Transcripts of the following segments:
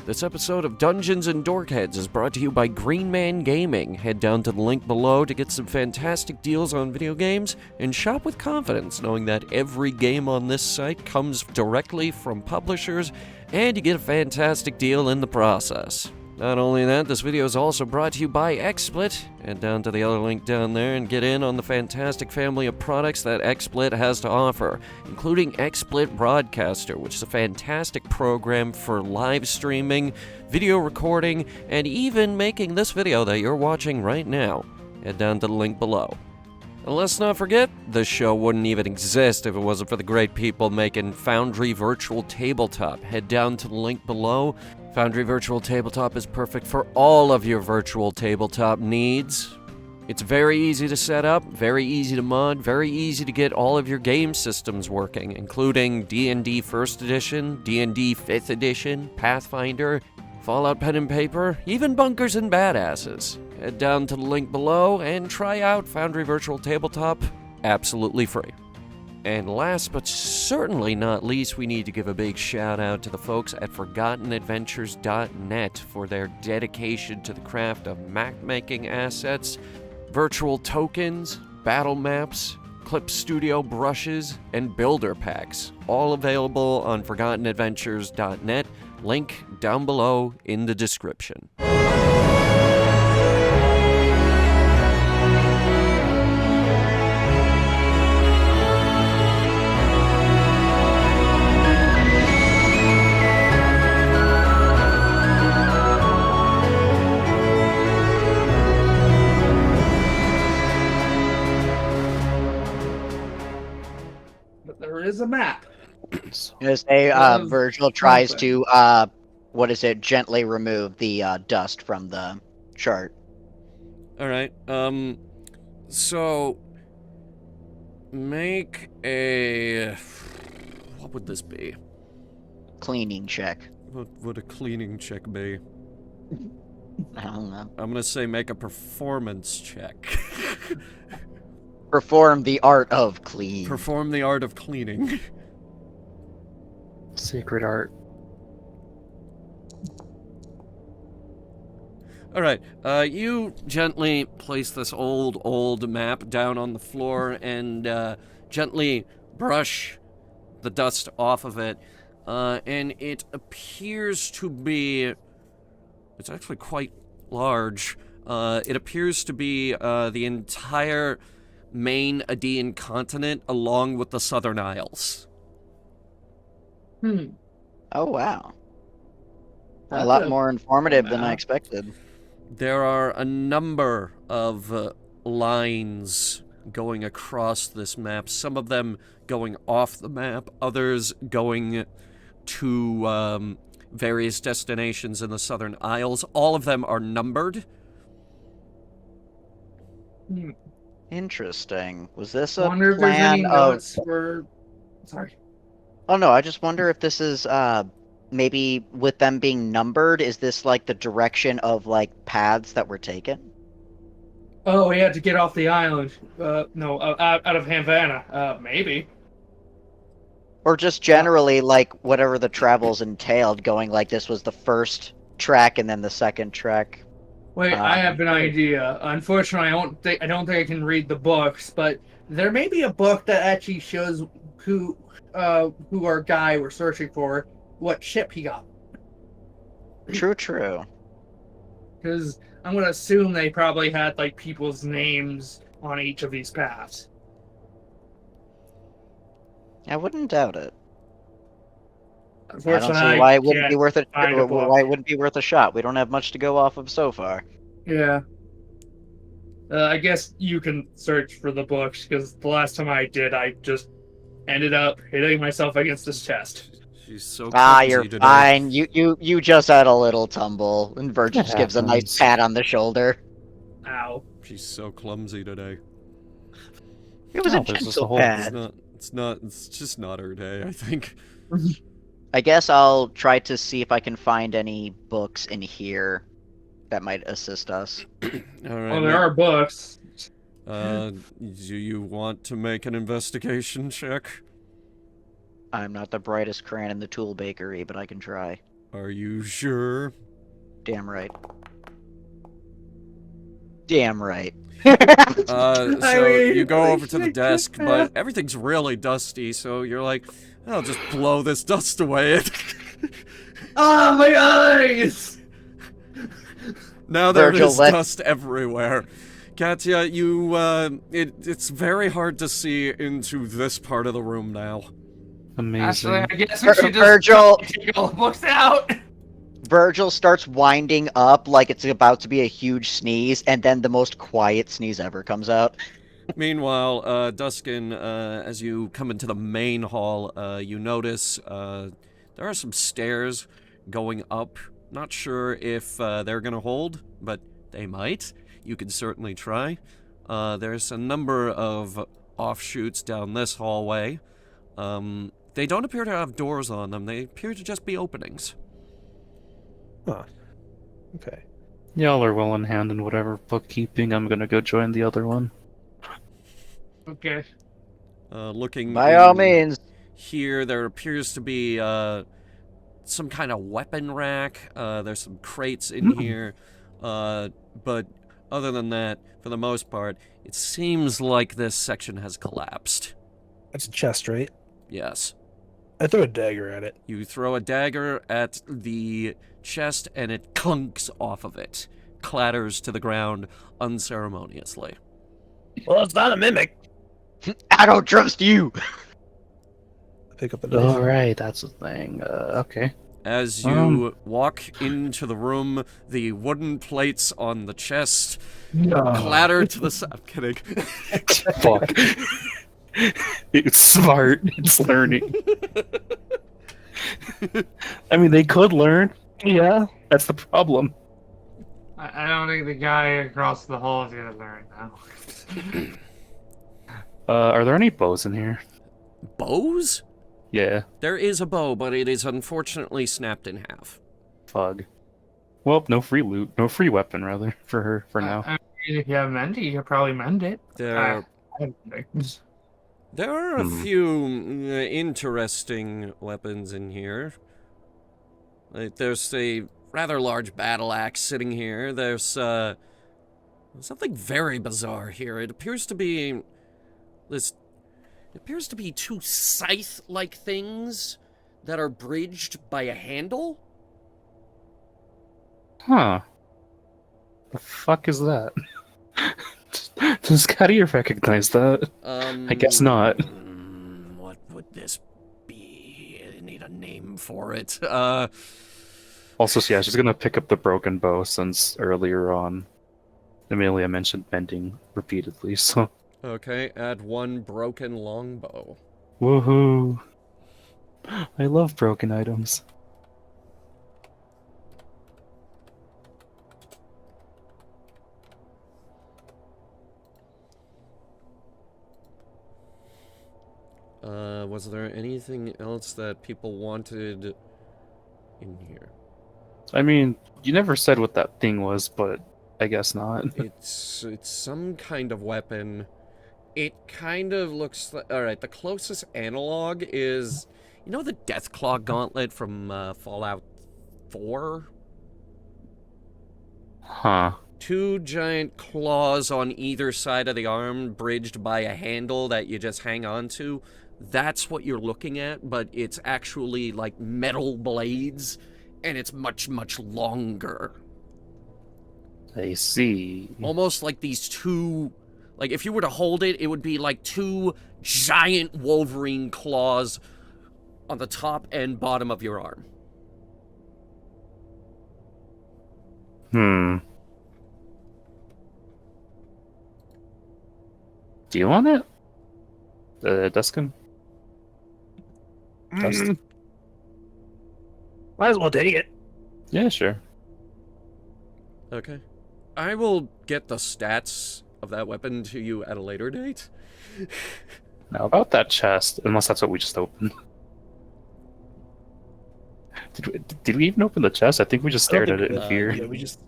This episode of Dungeons and Dorkheads is brought to you by Green Man Gaming. Head down to the link below to get some fantastic deals on video games and shop with confidence, knowing that every game on this site comes directly from publishers and you get a fantastic deal in the process. Not only that, this video is also brought to you by XSplit. Head down to the other link down there and get in on the fantastic family of products that XSplit has to offer, including XSplit Broadcaster, which is a fantastic program for live streaming, video recording, and even making this video that you're watching right now. Head down to the link below. And let's not forget, this show wouldn't even exist if it wasn't for the great people making Foundry Virtual Tabletop. Head down to the link below. Foundry Virtual Tabletop is perfect for all of your virtual tabletop needs. It's very easy to set up, very easy to mod, very easy to get all of your game systems working, including D&D 1st Edition, D&D 5th Edition, Pathfinder, Fallout Pen and Paper, even Bunkers and Badasses. Head down to the link below and try out Foundry Virtual Tabletop absolutely free. And last but certainly not least, we need to give a big shout out to the folks at ForgottenAdventures.net for their dedication to the craft of map-making assets, virtual tokens, battle maps, Clip Studio brushes, and builder packs, all available on ForgottenAdventures.net. Link down below in the description. Is a map. As Virgil tries to, gently remove the dust from the chart. Alright, so make a... what would this be? Cleaning check. What would a cleaning check be? I don't know. I'm gonna say make a performance check. Perform the art of clean. Perform the art of cleaning. Secret art. Alright, you gently place this old map down on the floor and gently brush the dust off of it. And it appears to be... it's actually quite large. It appears to be the entire main Aedean continent along with the Southern Isles. Oh, wow. A lot more informative than I expected. There are a number of lines going across this map, some of them going off the map, others going to various destinations in the Southern Isles. All of them are numbered. Interesting. Was this a Wonder if there's any plan of... notes for... Sorry. Oh no, I just wonder if this is, maybe with them being numbered, is this like the direction of, like, paths that were taken? Oh, we had to get off the island. No, out of Havana. Maybe. Or just generally, like, whatever the travels entailed, going like this was the first track and then the second track. Wait, I have an idea. Unfortunately, I don't think I can read the books, but there may be a book that actually shows who our guy we're searching for, what ship he got. True. Because I'm going to assume they probably had, like, people's names on each of these paths. I wouldn't doubt it. I Unfortunately, don't see why it wouldn't can't be worth it. find a book. Why it wouldn't be worth a shot? We don't have much to go off of so far. Yeah. I guess you can search for the books, because the last time I did, I just ended up hitting myself against this chest. She's so You're today. fine. You just had a little tumble, and Virgil just gives a nice pat on the shoulder. Ow. She's so clumsy today. It was a gentle pat. It's just not her day, I think. I guess I'll try to see if I can find any books in here that might assist us. All right. Well, there are books. Do you want to make an investigation check? I'm not the brightest crayon in the tool bakery, but I can try. Are you sure? Damn right. Damn right. You go over to the desk, but everything's really dusty, so you're like, I'll just blow this dust away. Ah, my eyes! Now there Virgil, is dust everywhere. Katya, it's very hard to see into this part of the room now. Amazing. Actually, I guess we should just Virgil, take all the books out. Virgil starts winding up like it's about to be a huge sneeze, and then the most quiet sneeze ever comes out. Meanwhile, Duskin, as you come into the main hall, you notice there are some stairs going up. Not sure if they're gonna hold, but they might. You can certainly try. There's a number of offshoots down this hallway. They don't appear to have doors on them. They appear to just be openings. Huh. Okay. Y'all are well in hand in whatever bookkeeping. I'm gonna go join the other one. Okay. Looking By all in means. here, there appears to be some kind of weapon rack. There's some crates in here. But other than that, for the most part, it seems like this section has collapsed. That's a chest, right? Yes. I throw a dagger at it. You throw a dagger at the chest, and it clunks off of it. Clatters to the ground unceremoniously. Well, it's not a mimic. I don't trust you. I pick up the knife. All right, that's the thing. Okay. As you walk into the room, the wooden plates on the chest clatter to the side. I'm kidding. Fuck. It's smart. It's learning. I mean, they could learn. Yeah, that's the problem. I don't think the guy across the hall is gonna learn now. Are there any bows in here? Bows? Yeah. There is a bow, but it is unfortunately snapped in half. Fug. Well, no free loot. No free weapon, rather, for her, for now. I mean, if you have mend it, you could probably mend it. There are a few interesting weapons in here. Like, there's a rather large battle axe sitting here. There's something very bizarre here. It appears to be two scythe-like things that are bridged by a handle. Huh. The fuck is that? Does Scotty recognize that? I guess not. What would this be? I need a name for it. Also, yeah, she's gonna pick up the broken bow since earlier on Amelia mentioned mending repeatedly, so... Okay, add one broken longbow. Woohoo! I love broken items. Was there anything else that people wanted in here? I mean, you never said what that thing was, but I guess not. It's some kind of weapon. It kind of looks like... Alright, the closest analog is... You know the Deathclaw gauntlet from Fallout 4? Huh. Two giant claws on either side of the arm, bridged by a handle that you just hang on to. That's what you're looking at, but it's actually like metal blades, and it's much, much longer. I see. Almost like these two... Like, if you were to hold it, it would be like two giant Wolverine claws on the top and bottom of your arm. Do you want it? Duskin? Might as well take it. Yeah, sure. Okay. I will get the stats of that weapon to you at a later date. Now, about that chest, unless that's what we just opened. Did we even open the chest? I think we just stared at it in fear. Yeah, we just...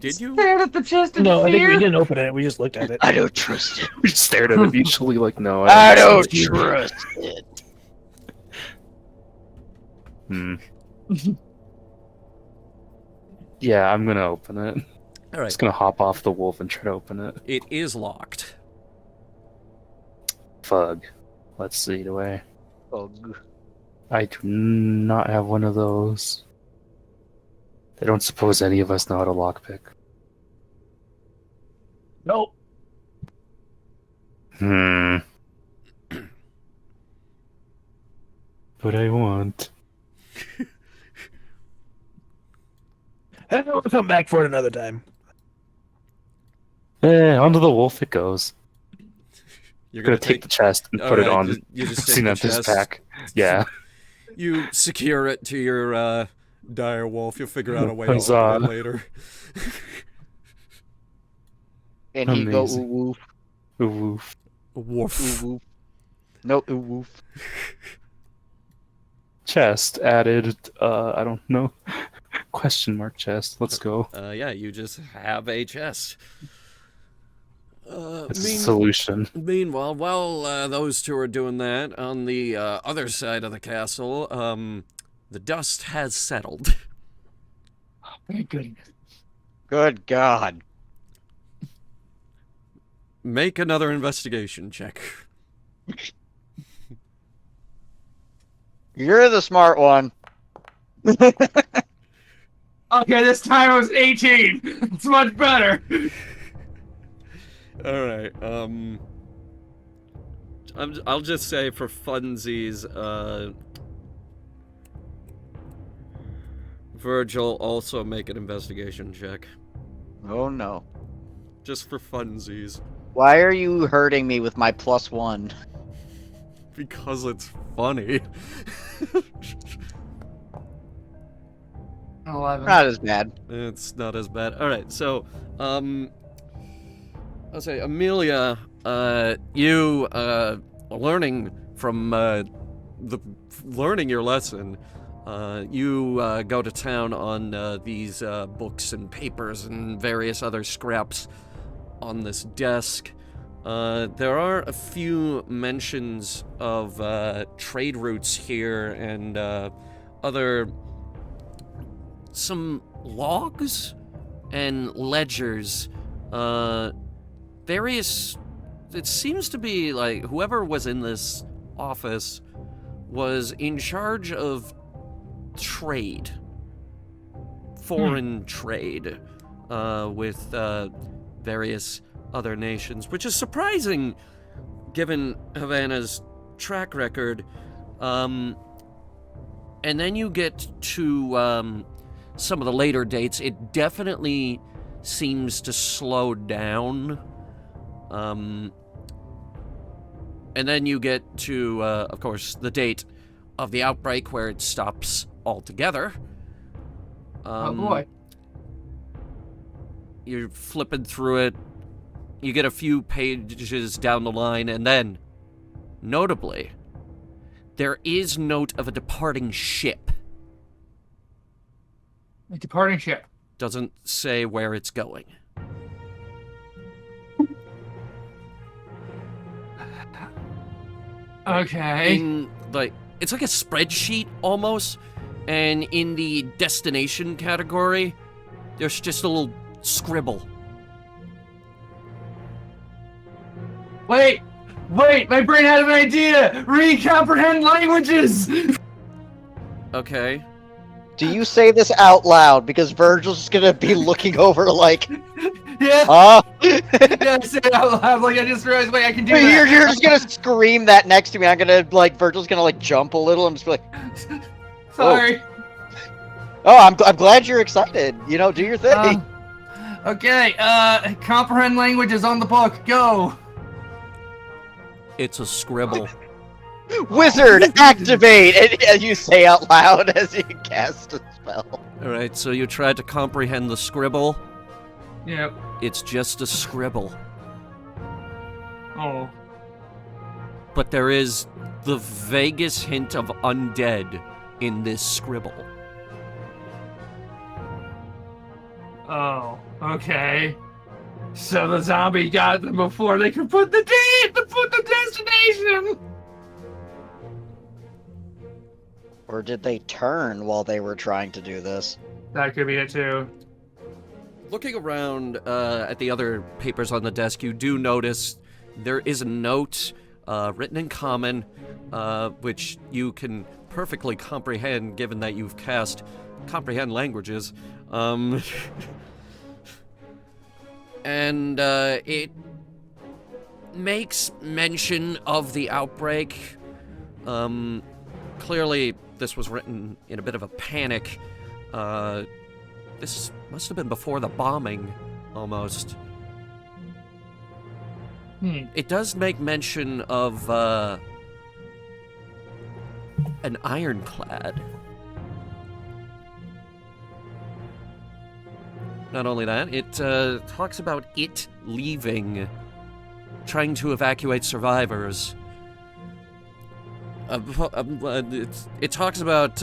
Did you? Stared at the chest in No, I think fear. we didn't open it. We just looked at it. I don't trust it. We just stared at it mutually like, no. I don't trust it. Yeah, I'm gonna open it. All right. Just gonna hop off the wolf and try to open it. It is locked. Fug. Let's see, do I? Ugh. I do not have one of those. I don't suppose any of us know how to lockpick. Nope. But I want. We'll come back for it another time. Onto the wolf it goes. You're I'm gonna take the chest and put it on You just take the Xenanthus' chest. back. Yeah. You secure it to your dire wolf. You'll figure out a way to Huzzah. open it later. And he go Amazing. ooh Ooh, woof. Woof. ooh ooh. No ooh woof. Chest added, I don't know. Question mark chest. Let's go. Yeah, you just have a chest. It's a solution. Meanwhile, while those two are doing that, on the other side of the castle, the dust has settled. Thank goodness. Good God. Make another investigation check. You're the smart one. Okay, this time I was 18. It's much better. All right. I'll just say for funsies, Virgil, also make an investigation check, Oh no. just for funsies, Why are you hurting me with my +1? because it's funny. 11. Not as bad. It's not as bad. All right, so I'll say Amelia, you learning from learning your lesson. You go to town on these books and papers and various other scraps on this desk. There are a few mentions of trade routes here and some logs and ledgers. Various. It seems to be like whoever was in this office was in charge of trade, foreign trade, with various other nations, which is surprising given Havana's track record. And then you get to some of the later dates. It definitely seems to slow down. And then you get to, of course, the date of the outbreak where it stops altogether. Oh boy. You're flipping through it. You get a few pages down the line, and then, notably, there is note of a departing ship. A departing ship. Doesn't say where it's going. Okay. It's like a spreadsheet almost, and in the destination category, there's just a little scribble. Wait, my brain had an idea! Recomprehend languages! Okay. Do you say this out loud? Because Virgil's gonna be looking over like, Yeah, huh? yeah, I said it out loud, like I just realized, wait, I can do You're that. just gonna scream that next to me. I'm gonna, like, Virgil's gonna, like, jump a little and just be like, Sorry. oh, I'm glad you're excited. You know, do your thing. Okay, comprehend languages on the book, go! It's a scribble. Wizard, activate! And you say out loud as you cast a spell. Alright, so you tried to comprehend the scribble. Yep. It's just a scribble. Oh. But there is the vaguest hint of undead in this scribble. Oh, okay. So the zombie got them before they could put the date, to put the destination! Or did they turn while they were trying to do this? That could be it too. looking around at the other papers on the desk, you do notice there is a note written in common, which you can perfectly comprehend given that you've cast comprehend languages. And it makes mention of the outbreak. Clearly, this was written in a bit of a panic. This must have been before the bombing, almost. It does make mention of an ironclad. Not only that, it talks about it leaving, trying to evacuate survivors. It talks about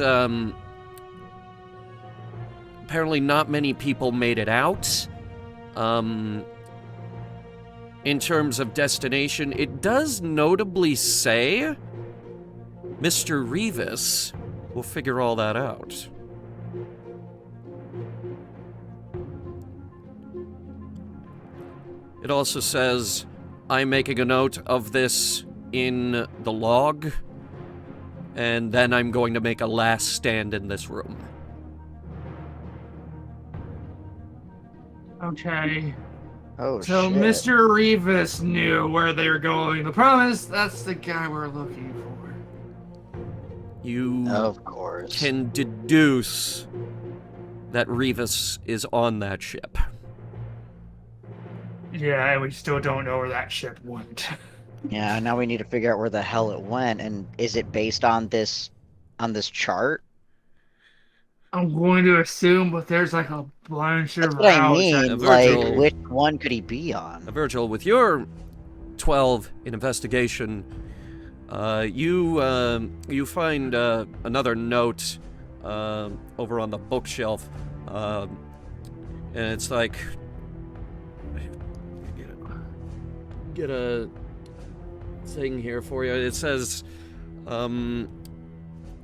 apparently not many people made it out. In terms of destination, it does notably say Mr. Revis will figure all that out. It also says, I'm making a note of this in the log, and then I'm going to make a last stand in this room. Okay. Oh, So shit. Mr. Revis knew where they were going. The problem is that's the guy we're looking for. You Of course. can deduce that Revis is on that ship. Yeah, and we still don't know where that ship went. Yeah, now we need to figure out where the hell it went, and is it based on this chart? I'm going to assume, but there's like a bunch That's of what I routes. mean. Virgil. Like, which one could he be on? Virgil, with your 12 in investigation, you find another note over on the bookshelf, and it's like, get a thing here for you. It says,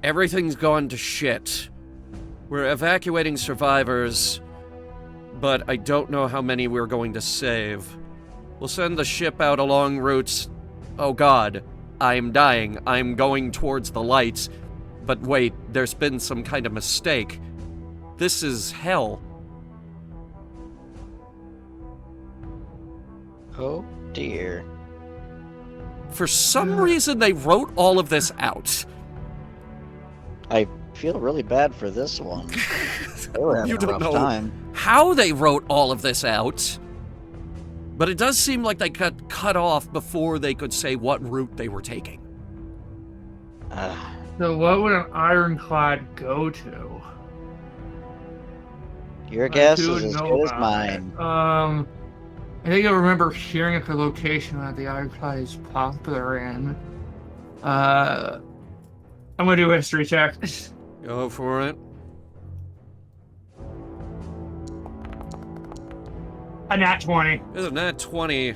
everything's gone to shit. We're evacuating survivors, but I don't know how many we're going to save. We'll send the ship out along routes. Oh god, I'm dying. I'm going towards the lights. But wait, there's been some kind of mistake. This is hell. Oh dear. For some reason, they wrote all of this out. I feel really bad for this one. They were having You a don't rough know time. how they wrote all of this out, but it does seem like they got cut off before they could say what route they were taking. So what would an ironclad go to? Your guess Who is would as know good as about mine. that? I think I remember hearing at the location that the ironclad is popular in. I'm gonna do a history check. Go for it. A nat 20. Isn't that 20?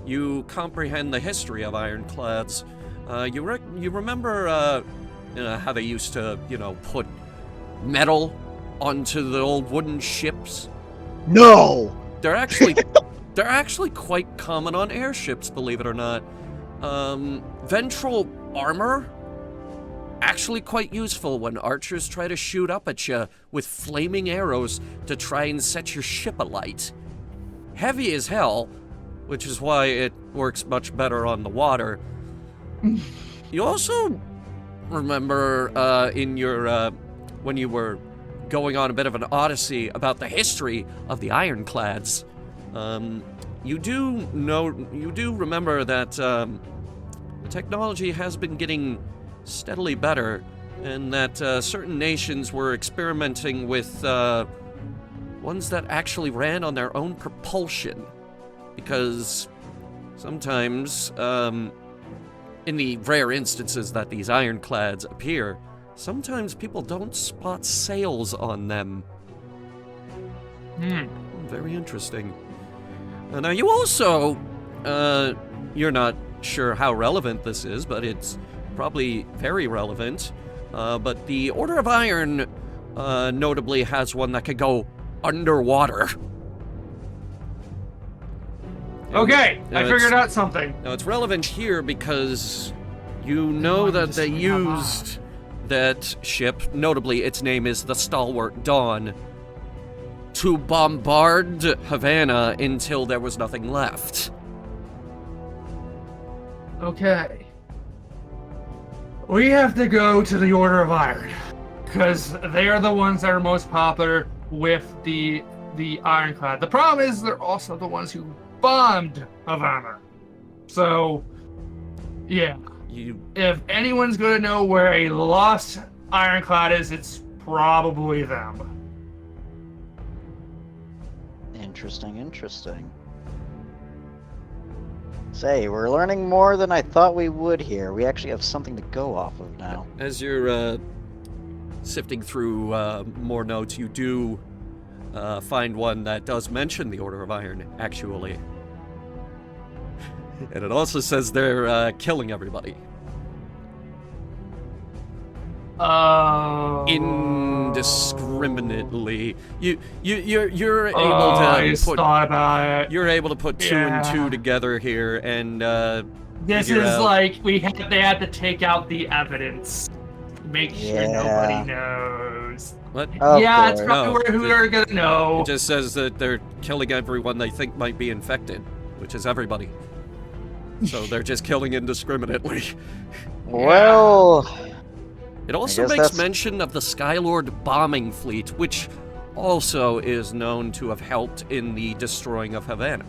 You comprehend the history of ironclads. You remember, how they used to, put metal onto the old wooden ships? No! They're actually, they're actually quite common on airships, believe it or not. Ventral armor, actually quite useful when archers try to shoot up at you with flaming arrows to try and set your ship alight. Heavy as hell, which is why it works much better on the water. You also remember in your when you were going on a bit of an odyssey about the history of the ironclads. You do remember that the technology has been getting steadily better, and that certain nations were experimenting with ones that actually ran on their own propulsion, because sometimes, in the rare instances that these ironclads appear, sometimes people don't spot sails on them. Very interesting. Now, you also, you're not sure how relevant this is, but it's probably very relevant. But the Order of Iron notably has one that could go underwater. Okay, Now I it's- figured out something. Now it's relevant here because you know that they used that ship, notably its name is the Stalwart Dawn, to bombard Havana until there was nothing left. Okay. We have to go to the Order of Iron, because they are the ones that are most popular with the Ironclad. The problem is they're also the ones who bombed Havana. So, yeah. If anyone's going to know where a lost Ironclad is, it's probably them. Interesting. Say, we're learning more than I thought we would here. We actually have something to go off of now. As you're sifting through more notes, you do find one that does mention the Order of Iron, actually. And it also says they're killing everybody. Indiscriminately. You're able to I just thought about it. You're able to put two and two together here, and this figure is out- like they had to take out the evidence, make sure nobody knows. What? Of Yeah, it's course. probably No, who they're gonna know. It just says that they're killing everyone they think might be infected, which is everybody. So they're just killing indiscriminately. Well, It also guess makes that's- mention of the Skylord bombing fleet, which also is known to have helped in the destroying of Havana.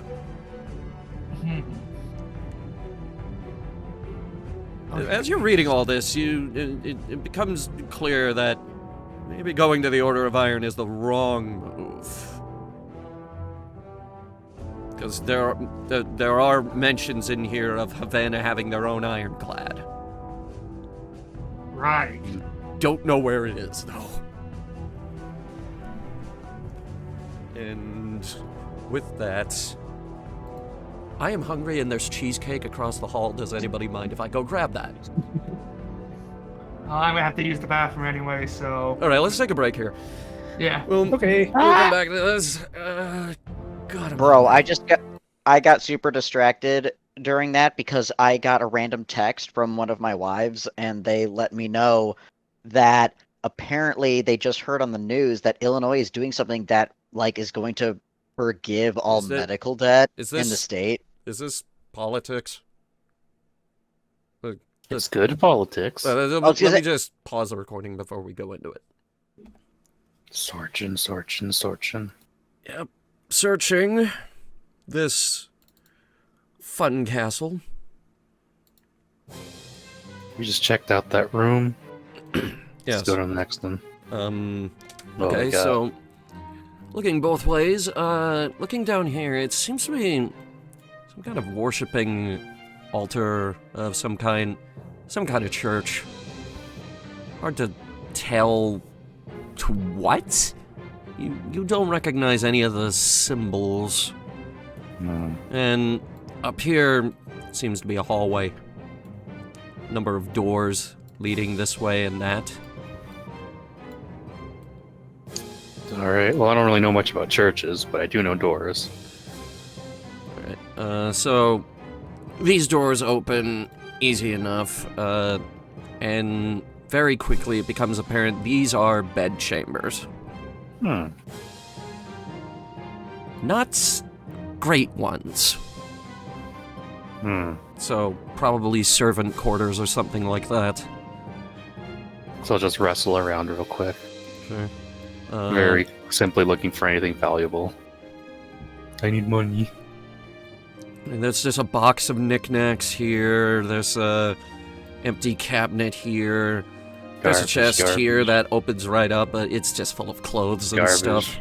As you're reading all this, it becomes clear that maybe going to the Order of Iron is the wrong move. Because there are mentions in here of Havana having their own ironclad. Right. Don't know where it is, though. And with that, I am hungry and there's cheesecake across the hall. Does anybody mind if I go grab that? I'm gonna have to use the bathroom anyway, so All right, let's take a break here. yeah. We'll Okay. come back to this. God, I'm bro, hungry. I got super distracted during that because I got a random text from one of my wives, and they let me know that apparently they just heard on the news that Illinois is doing something that is going to forgive all Is it- medical debt is in the this- state. Is this politics? It's good politics. Let me just pause the recording before we go into it. Sorchin. Yep. Searching this fun castle. We just checked out that room. Yes. Let's go to the next one. What we Okay, got? so looking both ways, looking down here, it seems to be some kind of worshipping altar of some kind of church. Hard to tell to what? You don't recognize any of the symbols. No. And up here seems to be a hallway. Number of doors leading this way and that. Alright, well, I don't really know much about churches, but I do know doors. Alright, so these doors open easy enough, and very quickly it becomes apparent these are bed chambers. Not great ones. So probably servant quarters or something like that. So I'll just wrestle around real quick. Sure. Very simply looking for anything valuable. I need money. And there's just a box of knickknacks here. There's a empty cabinet here. There's a Garbage, chest here garbage. that opens right up, but it's just full of clothes and Garbage. stuff.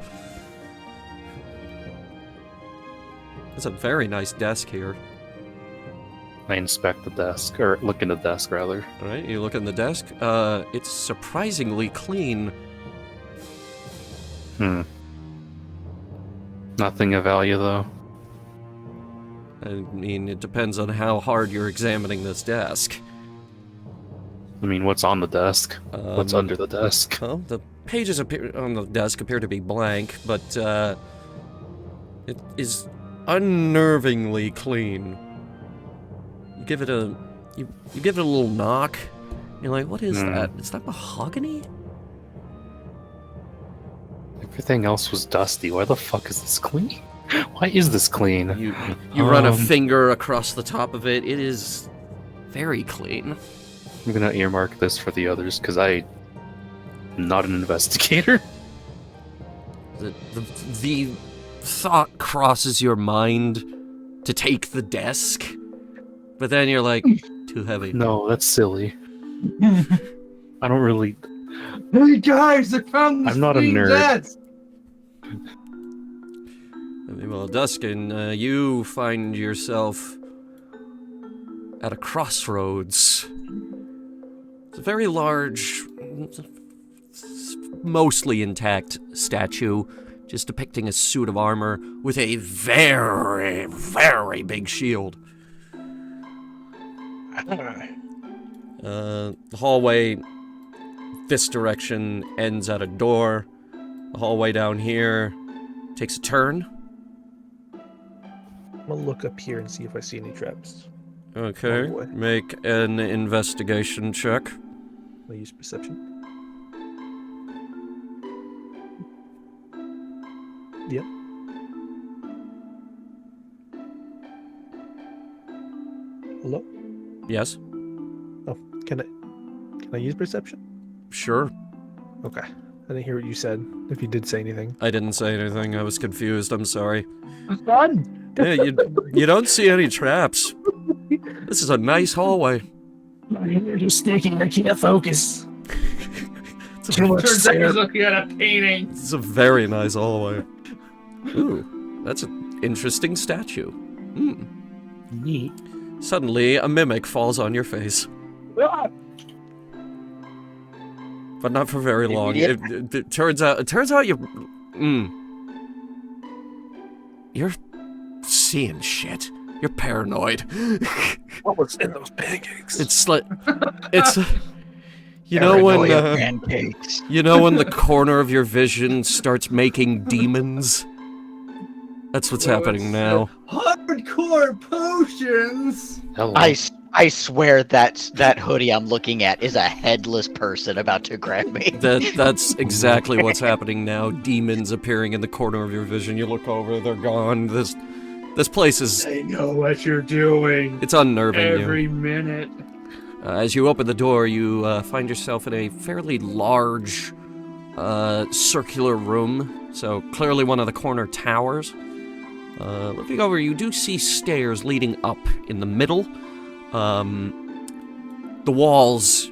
There's a very nice desk here. I inspect the desk, or look in the desk rather. All right, you look in the desk. It's surprisingly clean. Nothing of value though. I mean, it depends on how hard you're examining this desk. I mean, what's on the desk? What's under the desk? Well, the pages on the desk appear to be blank, but it is unnervingly clean. You give it a you give it a little knock. You're like, what is that? Is that mahogany? Everything else was dusty. Why the fuck is this clean? Why is this clean? You run a finger across the top of it. It is very clean. I'm gonna earmark this for the others because I'm not an investigator. The thought crosses your mind to take the desk, but then you're like, too heavy. No, that's silly. I don't really. Hey guys, I found this I'm not a green nerd. desk! Well, Duskin, you find yourself at a crossroads. It's a very large, mostly intact statue, just depicting a suit of armor with a very, very big shield. The hallway this direction ends at a door. The hallway down here takes a turn. I'm gonna look up here and see if I see any traps. Okay, Hallway. make an investigation check. I use perception. Yep. Hello? Yes, Oh, can I use perception? sure. Okay. I didn't hear what you said. If you did say anything. I didn't say anything. I was confused. I'm sorry. Fun. Yeah, you don't see any traps. This is a nice hallway. My ears are sticking. I can't focus. Too much Turns out he's sand. looking at a painting. It's a very nice hallway. Ooh, that's an interesting statue. Hmm. Neat. Suddenly, a mimic falls on your face. Ah! But not for very long. Idiot. It turns out you... You're seeing shit. You're paranoid. What was in those pancakes? It's like... It's... You know when... pancakes. You know when the corner of your vision starts making demons? That's what's happening now. Hardcore potions! Hello. I swear that hoodie I'm looking at is a headless person about to grab me. That's exactly what's happening now. Demons appearing in the corner of your vision. You look over, they're gone. This place is... They know what you're doing. It's unnerving you. Every minute. As you open the door, you find yourself in a fairly large, circular room. So clearly one of the corner towers. Looking over, you do see stairs leading up in the middle. The walls,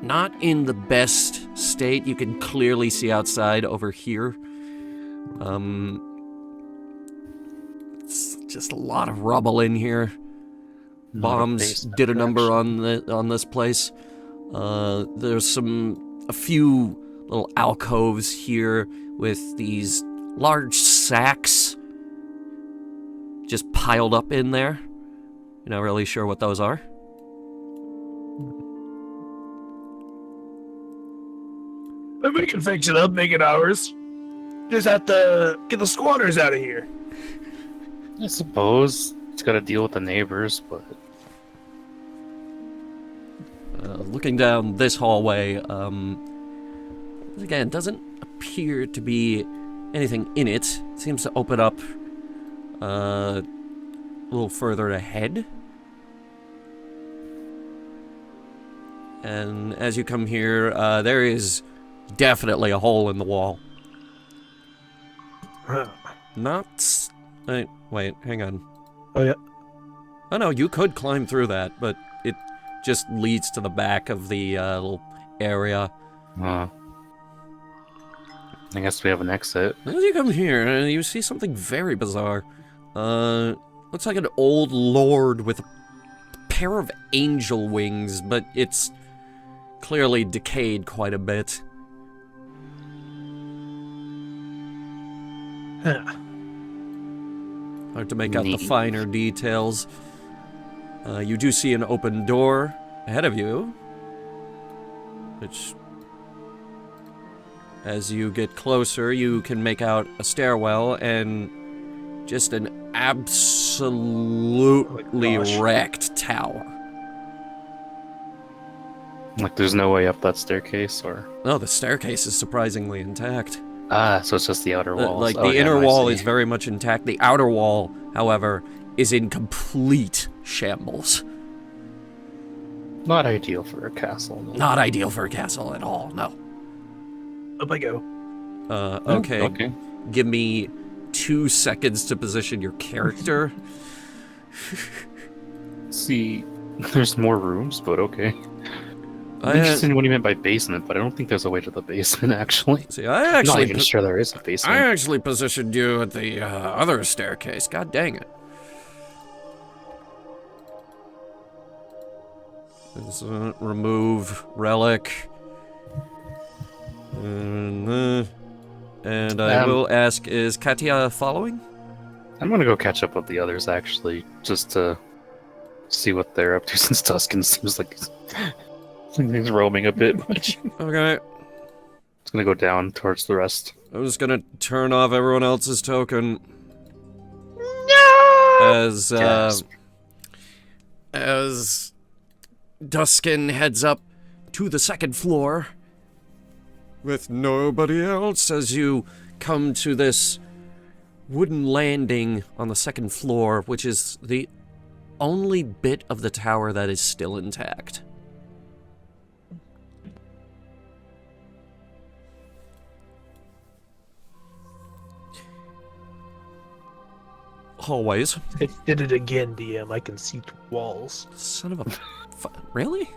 not in the best state. You can clearly see outside over here. It's just a lot of rubble in here. Bombs did a number on this place. There's a few little alcoves here with these large sacks just piled up in there. You're not really sure what those are. But we can fix it up, make it ours. Just have to get the squatters out of here. I suppose it's got to deal with the neighbors, but Looking down this hallway, again, doesn't appear to be anything in it. It seems to open up a little further ahead. And as you come here, there is definitely a hole in the wall. Not... Wait, hang on. Oh, yeah. Oh no, you could climb through that, but it just leads to the back of the little area. I guess we have an exit. As you come here, you see something very bizarre. Looks like an old lord with a pair of angel wings, but it's clearly decayed quite a bit. Hard to make out the Neat. finer details. You do see an open door ahead of you. which, as you get closer, you can make out a stairwell and just an absolutely wrecked tower. Like, there's no way up that staircase, or... No, the staircase is surprisingly intact. Ah, so it's just the outer walls. Like, Oh, the yeah, inner I wall see. is very much intact. The outer wall, however, is in complete shambles. Not ideal for a castle. No. Not ideal for a castle at all, no. Up I go. Okay. Okay. Give me 2 seconds to position your character. See, there's more rooms, but okay. I'm I, interested in what he meant by basement, but I don't think there's a way to the basement, actually. see, I I'm not actually, even sure there is a basement. I actually positioned you at the other staircase. God dang it. Let's, remove relic. And I will ask, is Katya following? I'm gonna go catch up with the others, actually, just to see what they're up to, since Tuscan seems like he's roaming a bit much. Okay. It's gonna go down towards the rest. I'm just gonna turn off everyone else's token. Gasp. As Duskin heads up to the second floor with nobody else, as you come to this wooden landing on the second floor, which is the only bit of the tower that is still intact. Hallways. It did it again, DM. I can see walls. Son of a... Really?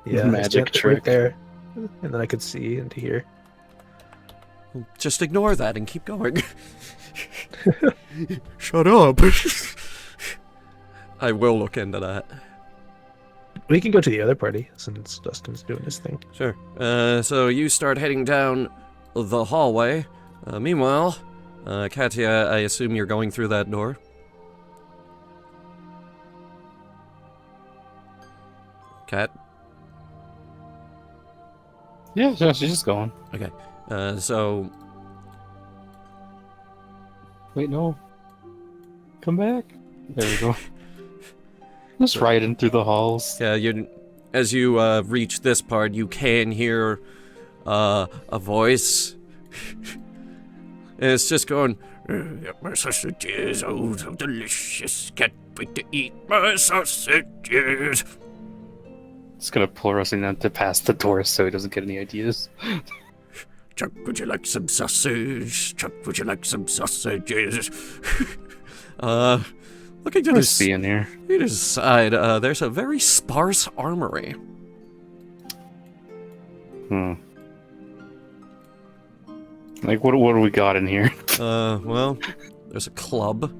Yeah, Magic I stand trick. right there, and then I could see into here. Just ignore that and keep going. Shut up. I will look into that. We can go to the other party since Dustin's doing his thing. Sure. So you start heading down the hallway. Meanwhile, Katya, I assume you're going through that door. Kat? Yeah, she's just going. Okay. So... Wait, no. Come back. There we go. Just right in through the halls. Yeah, as you reach this part, you can hear a voice. And it's just going, "Get my sausages, oh, so delicious. Can't wait to eat my sausages." It's gonna pull Rusty down to pass the door so he doesn't get any ideas. Chuck, would you like some sausage? Chuck, would you like some sausages? Looking to Let's see in here. the side, there's a very sparse armory. Like, what do we got in here? Well, there's a club.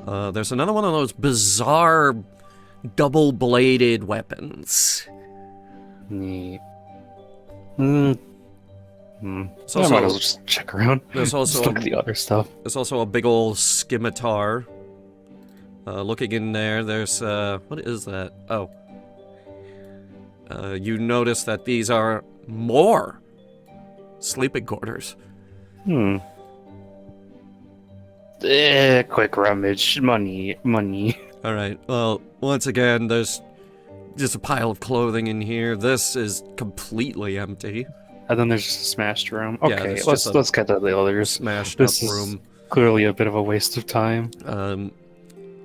There's another one of those bizarre double-bladed weapons. Neat. It's I might as also, well just check around. there's Just also look at the other stuff. there's also a big old scimitar. Looking in there, there's what is that? Oh. You notice that these are more sleeping quarters. Quick rummage. Money. Alright, well, once again, there's just a pile of clothing in here. This is completely empty. And then there's just a smashed room. Yeah, Okay, there's let's just a get to the others. Smashed This up is room. clearly a bit of a waste of time.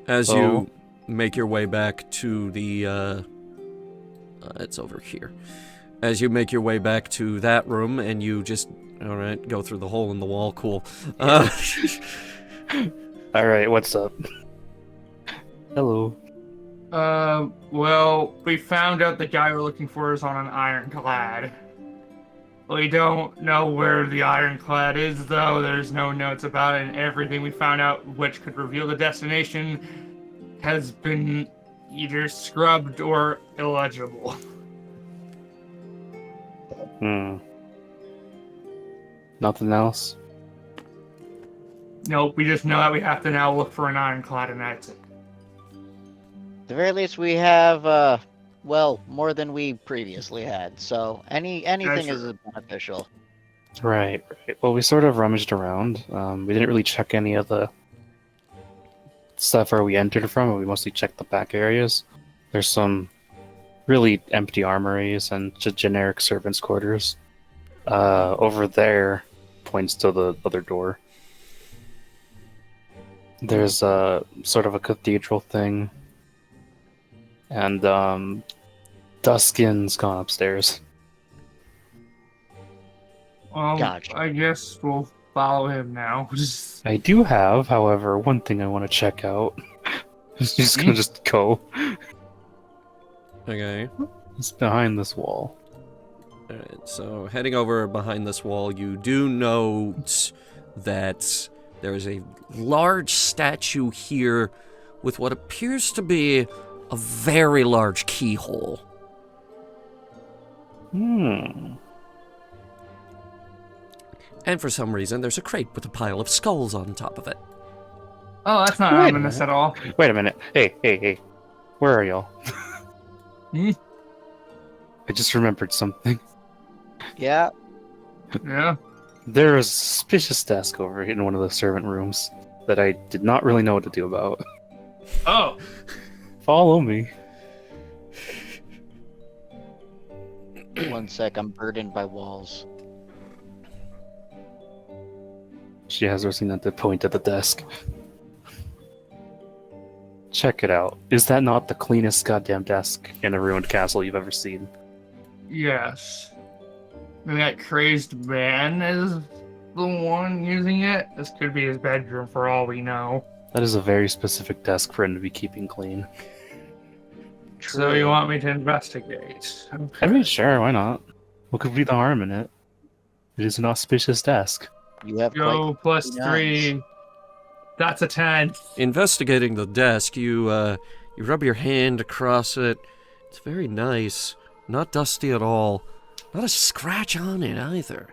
As So- you make your way back to the, it's over here. As you make your way back to that room, and you just, alright, go through the hole in the wall, cool. Alright, what's up? Hello. Well, we found out the guy we're looking for is on an ironclad. We don't know where the ironclad is, though. There's no notes about it, and everything we found out which could reveal the destination has been either scrubbed or illegible. Nothing else? Nope, we just know that we have to now look for an ironclad, and that's it. At the very least, we have well, more than we previously had. So anything Gotcha. is beneficial. Right. Well, we sort of rummaged around. We didn't really check any of the stuff where we entered from, but we mostly checked the back areas. There's some really empty armories and generic servants' quarters. Over there points to the other door. There's a sort of a cathedral thing. And Duskin's gone upstairs. Gotcha. I guess we'll follow him now. I do have, however, one thing I want to check out. He's gonna just go. Okay. It's behind this wall. Alright, so heading over behind this wall, you do note that there is a large statue here with what appears to be a very large keyhole. Hmm. And for some reason, there's a crate with a pile of skulls on top of it. Oh, that's not Wait a ominous minute. at all. Wait a minute. Hey. Where are y'all? Hmm? I just remembered something. Yeah. Yeah. There is a suspicious desk over in one of the servant rooms that I did not really know what to do about. Oh. Follow me. One sec, I'm burdened by walls. She has her seen at the point at the desk. Check it out. Is that not the cleanest goddamn desk in a ruined castle you've ever seen? Yes. Maybe that crazed man is the one using it. This could be his bedroom for all we know. That is a very specific desk for him to be keeping clean. So you want me to investigate? I mean, sure, why not? What could be the harm in it? It is an auspicious desk. You have Go quite plus nice. 3. That's a 10. Investigating the desk, you rub your hand across it. It's very nice. Not dusty at all. Not a scratch on it either.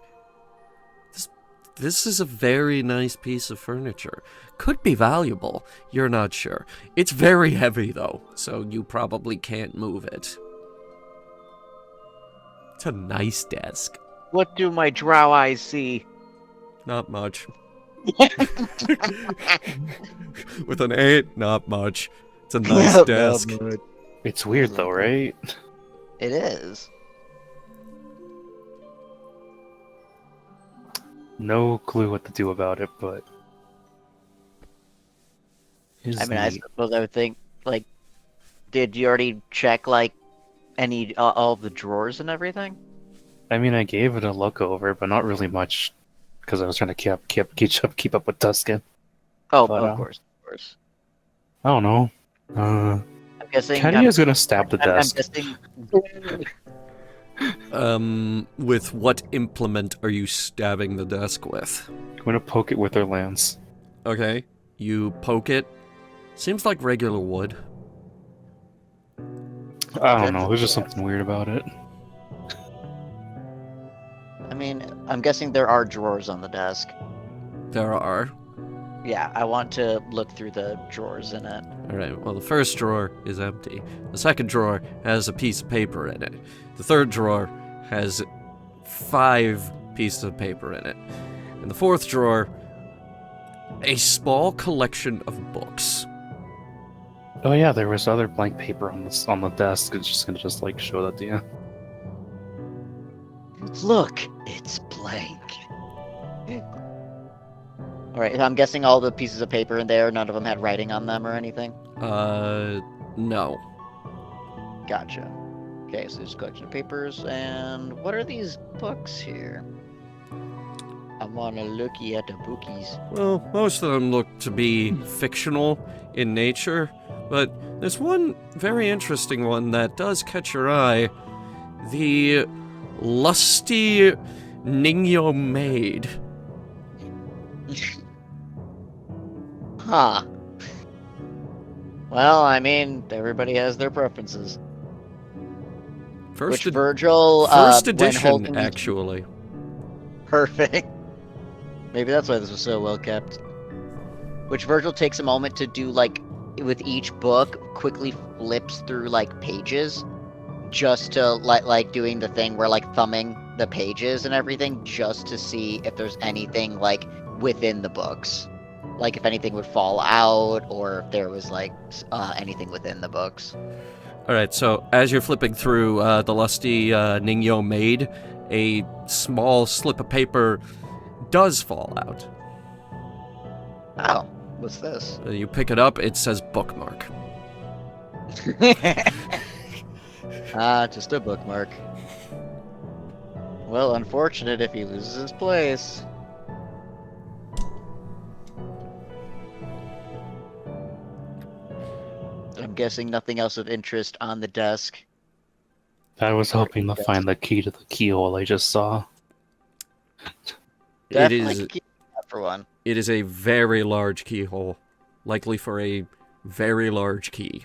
This is a very nice piece of furniture. Could be valuable. You're not sure. It's very heavy, though, so you probably can't move it. It's a nice desk. What do my drow eyes see? Not much. With an 8, not much. It's a nice desk. It's weird though, right? It is. No clue what to do about it, but... I mean, I suppose I would think, like, did you already check, like, any, all the drawers and everything? I mean, I gave it a look over, but not really much, because I was trying to keep up with Tuscan. Oh, But, of course. I don't know. I'm guessing... Kadia's gonna stab the I'm desk. guessing... With what implement are you stabbing the desk with? I'm gonna poke it with her lance. Okay, you poke it. Seems like regular wood. I don't know, there's just something weird about it. I mean, I'm guessing there are drawers on the desk. There are. Yeah, I want to look through the drawers in it. Alright, well, the first drawer is empty. The second drawer has a piece of paper in it. The third drawer has 5 pieces of paper in it. And the fourth drawer, a small collection of books. Oh yeah, there was other blank paper on the desk. It's just gonna like show that to you. Look, it's blank. Alright, I'm guessing all the pieces of paper in there, none of them had writing on them or anything? No. Gotcha. Okay, so there's a collection of papers, and what are these books here? I wanna looky at the bookies. Well, most of them look to be fictional in nature, but there's one very interesting one that does catch your eye. The Lusty Ningyo Maid. Huh. Well, I mean, everybody has their preferences. First Virgil, first when edition, holding each- actually. Perfect. Maybe that's why this was so well kept. Which Virgil takes a moment to do, like, with each book, quickly flips through, like, pages just to like doing the thing where like thumbing the pages and everything, just to see if there's anything like within the books, like if anything would fall out or if there was like anything within the books. All right, so as you're flipping through the lusty Ningyo Maid, a small slip of paper does fall out. Oh, what's this? You pick it up, it says bookmark. Just a bookmark. Well, unfortunate if he loses his place. I'm guessing nothing else of interest on the desk. I was hoping to find the key to the keyhole I just saw. Definitely keep that for one. It is a very large keyhole, likely for a very large key.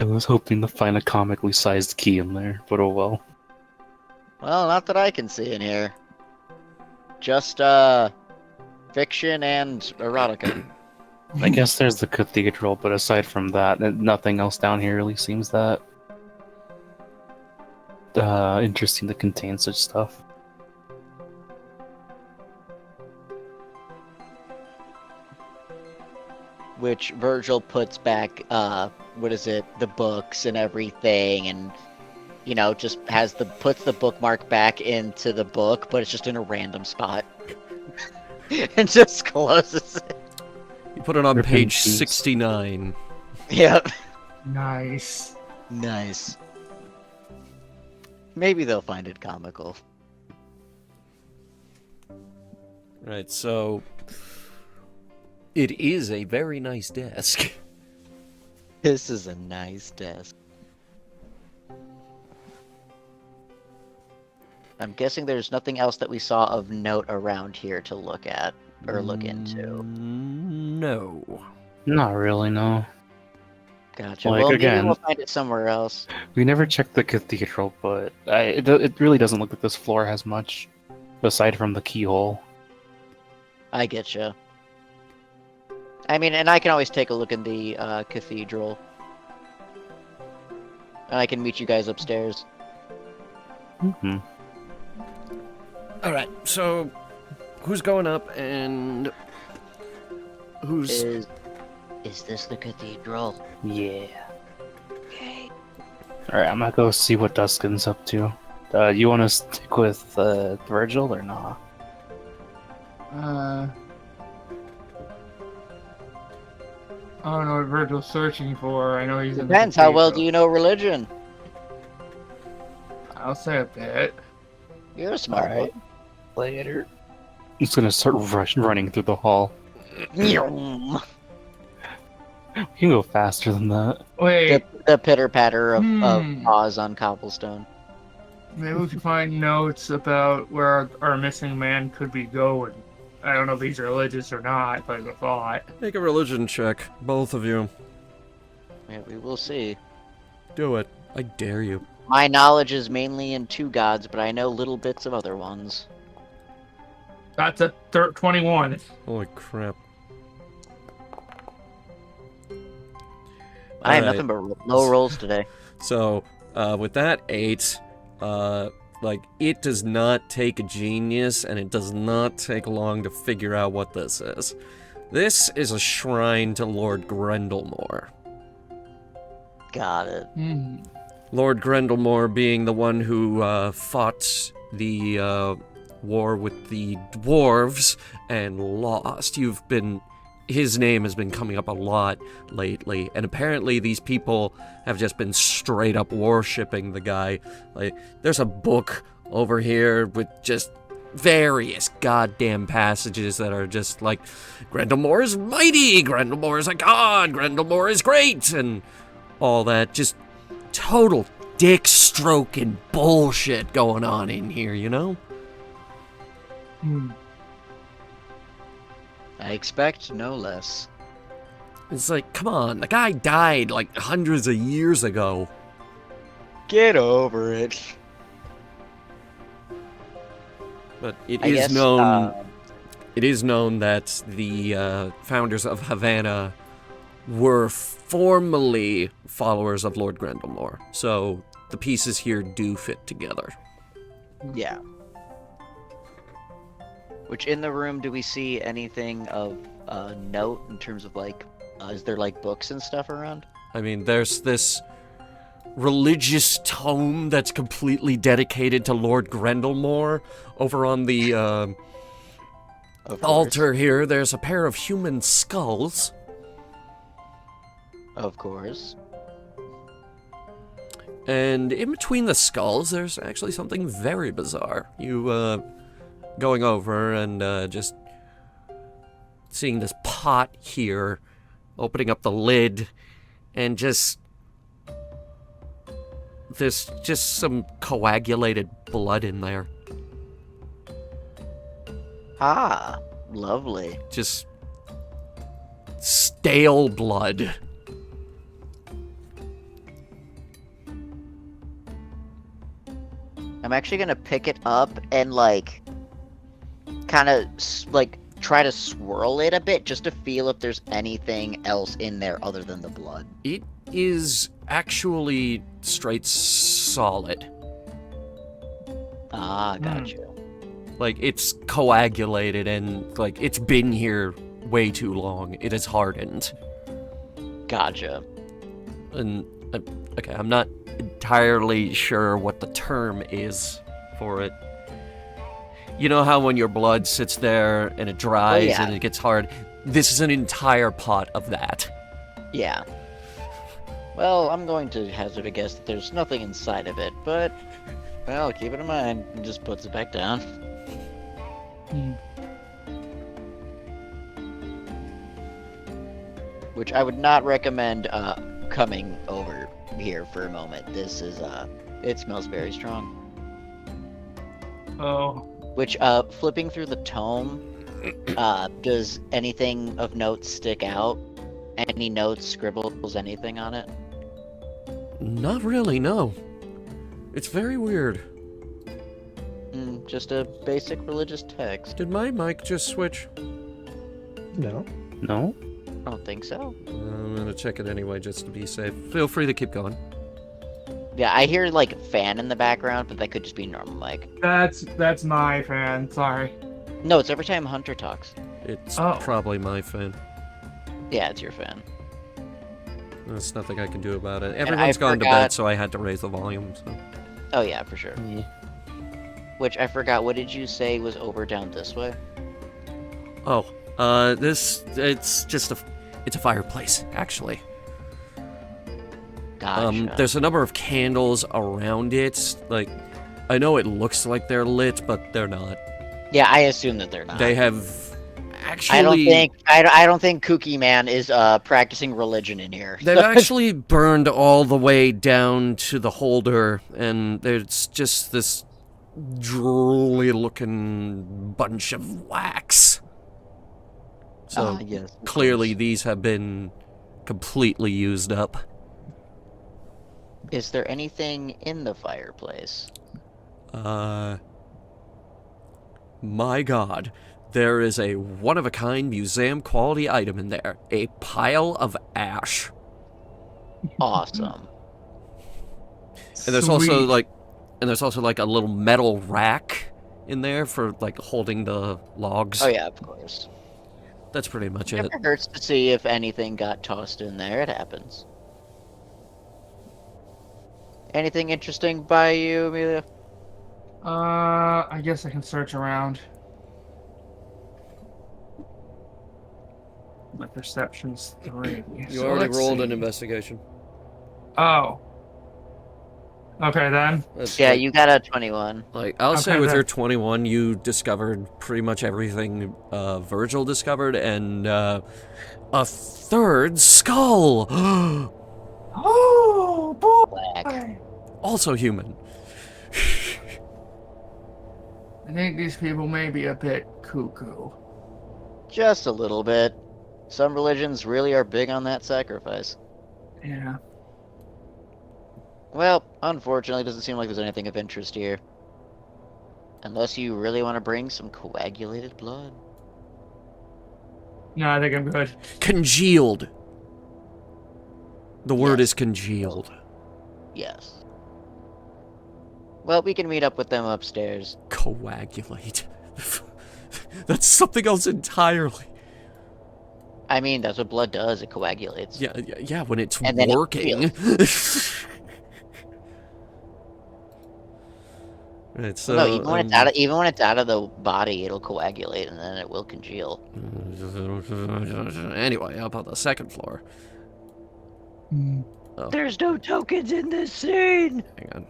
I was hoping to find a comically sized key in there, but oh well. Well, not that I can see in here. Just, fiction and erotica. I guess there's the cathedral, but aside from that, nothing else down here really seems that interesting to contain such stuff. Which Virgil puts back, the books and everything, and, you know, just puts the bookmark back into the book, but it's just in a random spot. And just closes it. You put it on Rip in page peace. 69. Yep. Nice. Nice. Maybe they'll find it comical. Right, so it is a very nice desk. This is a nice desk. I'm guessing there's nothing else that we saw of note around here to look at or look into. No. Not really, no. Gotcha. Like, Well, maybe again- we'll find it somewhere else. We never checked the cathedral, but it really doesn't look like this floor has much, aside from the keyhole. I getcha. I mean, and I can always take a look in the cathedral. And I can meet you guys upstairs. Mm-hmm. All right, so who's going up and who's... Is this the cathedral? Yeah. Okay. Alright, I'm gonna go see what Duskin's up to. You want to stick with Virgil or not? I don't know what Virgil's searching for. I know he's in the Depends. How well do cathedral. you know religion? I'll say a bit. You're a smart Alright. Later. He's gonna start running through the hall. one. You can go faster than that. Wait, The pitter patter of Hmm. paws on cobblestone. maybe we can find notes about where our missing man could be going. I don't know if he's religious or not, but it's a thought. Make a religion check, both of you. Yeah, we will see. Do it. I dare you. My knowledge is mainly in two gods, but I know little bits of other ones. That's a 21. Holy crap. I have Alright. nothing but low rolls today. So, with that 8, it does not take a genius, and it does not take long to figure out what this is. This is a shrine to Lord Grendelmore. Got it. Hmm. Lord Grendelmore being the one who fought the war with the dwarves and lost. His name has been coming up a lot lately, and apparently these people have just been straight up worshipping the guy. Like, there's a book over here with just various goddamn passages that are just like, Grendelmore is mighty, Grendelmore is a god, Grendelmore is great, and all that. Just total dick stroking bullshit going on in here, you know? Hmm. I expect no less. It's like, come on, the guy died like hundreds of years ago. Get over it. But it I is guess, known. It is known that the founders of Havana were formerly followers of Lord Grendelmore. So the pieces here do fit together. Yeah. Which in the room, do we see anything of note in terms of like, is there like books and stuff around? I mean, there's this religious tome that's completely dedicated to Lord Grendelmore. Over on the Of course. altar here, there's a pair of human skulls. Of course. And in between the skulls, there's actually something very bizarre. You, going over and just seeing this pot here, opening up the lid, and just... there's just some coagulated blood in there. Ah, lovely. Just stale blood. I'm actually gonna pick it up and like, kind of like try to swirl it a bit just to feel if there's anything else in there other than the blood. It is actually straight solid. Ah, gotcha. Like, it's coagulated and, like, it's been here way too long. It has hardened. Gotcha. And, okay, I'm not entirely sure what the term is for it. You know how when your blood sits there and it dries yeah. and it gets hard? This is an entire pot of that. Yeah. Well, I'm going to hazard a guess that there's nothing inside of it, but, well, keep it in mind. And just puts it back down. Which I would not recommend coming over here for a moment. This is, it smells very strong. Oh. Which, flipping through the tome, does anything of note stick out? Any notes, scribbles, anything on it? Not really, no. It's very weird. Just a basic religious text. Did my mic just switch? No. No? I don't think so. I'm gonna check it anyway, just to be safe. Feel free to keep going. Yeah, I hear like a fan in the background, but that could just be normal mic. That's my fan. Sorry. No, it's every time Hunter talks. It's Oh. probably my fan. Yeah, it's your fan. There's nothing I can do about it. I Everyone's gone to forgot- bed, so I had to raise the volume, so... Oh yeah, for sure. Which I forgot. What did you say was over down this way? Oh, it's just it's a fireplace, actually. Gotcha. There's a number of candles around it. Like, I know it looks like they're lit, but they're not. Yeah, I assume that they're not. They have actually... I don't think Kooky Man is practicing religion in here. They've actually burned all the way down to the holder, and there's just this drooly-looking bunch of wax. So yes. clearly these have been completely used up. Is there anything in the fireplace? My God, there is a one-of-a-kind museum-quality item in there. A pile of ash. Awesome. And there's also Sweet. like a little metal rack in there for like holding the logs. Oh yeah, of course. That's pretty much it. Never hurts to see if anything got tossed in there. It happens. Anything interesting by you, Amelia? I guess I can search around. My perception's 3. You so already let's rolled see. an investigation. Oh. Okay then. That's Yeah, like- you got a 21. Like, I'll say Okay, with then. your 21, you discovered pretty much everything Virgil discovered, and a third skull! Oh Black. boy! Also human. I think these people may be a bit cuckoo. Just a little bit. Some religions really are big on that sacrifice. Yeah. Well, unfortunately, it doesn't seem like there's anything of interest here. Unless you really want to bring some coagulated blood. No, I think I'm good. Congealed. The word Yes. is congealed. Yes. Well, we can meet up with them upstairs. Coagulate. That's something else entirely. I mean, that's what blood does. It coagulates. Yeah, when it's And then it working. Right, so No, even when it's out of the body, it'll coagulate and then it will congeal. Anyway, up on the second floor. Oh, There's no tokens in this scene. hang on.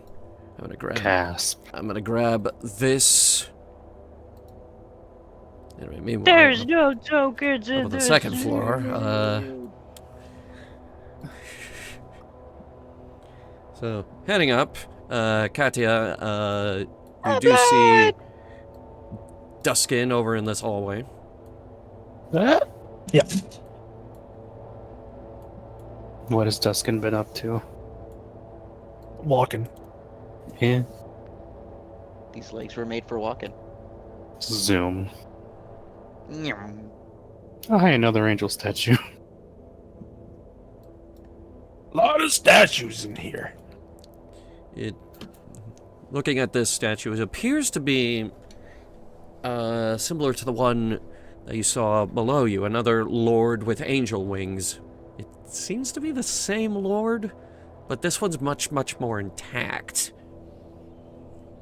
I'm gonna grab this. Anyway, meanwhile, There's no tokens up in on the this second scene. floor. So heading up, Katya, you do see Duskin over in this hallway. Yeah. What has Duskin been up to? Walking. Yeah. These legs were made for walking. Zoom. Nyam. Oh, hey, another angel statue. A lot of statues in here. Looking at this statue, it appears to be similar to the one that you saw below you, another lord with angel wings. It seems to be the same lord, but this one's much, much more intact.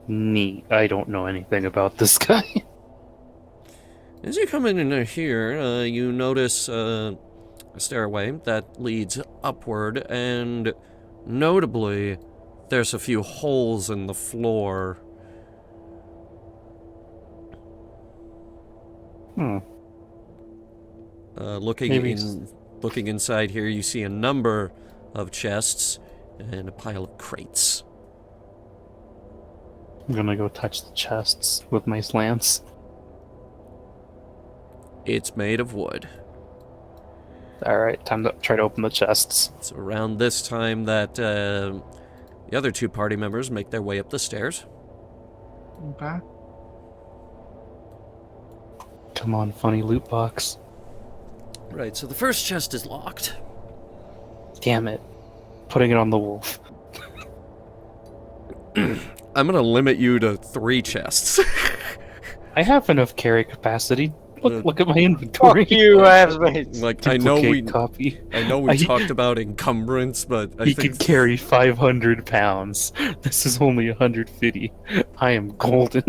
Neat. I don't know anything about this guy. As you come in here, you notice a stairway that leads upward, and notably, there's a few holes in the floor. Looking inside here, you see a number of chests and a pile of crates. I'm gonna go touch the chests with my lance. It's made of wood. Alright, time to try to open the chests. It's around this time that the other two party members make their way up the stairs. Okay. Come on, funny loot box. Right, so the first chest is locked. Damn it. Putting it on the wolf. I'm gonna limit you to 3 chests. I have enough carry capacity. Look at my inventory. Fuck you, I have space. Like, I know we copy. talked about encumbrance, but I He think can carry 500 pounds. This is only 150. I am golden.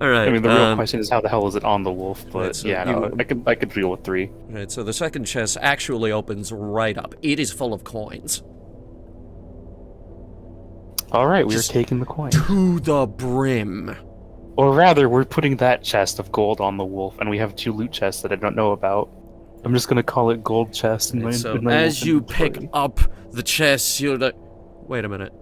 all right. I mean, the real question is how the hell is it on the wolf? But right, so yeah, no, I could deal with 3. Right, so the second chest actually opens right up. It is full of coins. All right, we're Just taking the coin. To the brim. Or rather, we're putting that chest of gold on the wolf, and we have 2 loot chests that I don't know about. I'm just gonna call it gold chest. Right, so as you pick up the chest, you're like, wait a minute.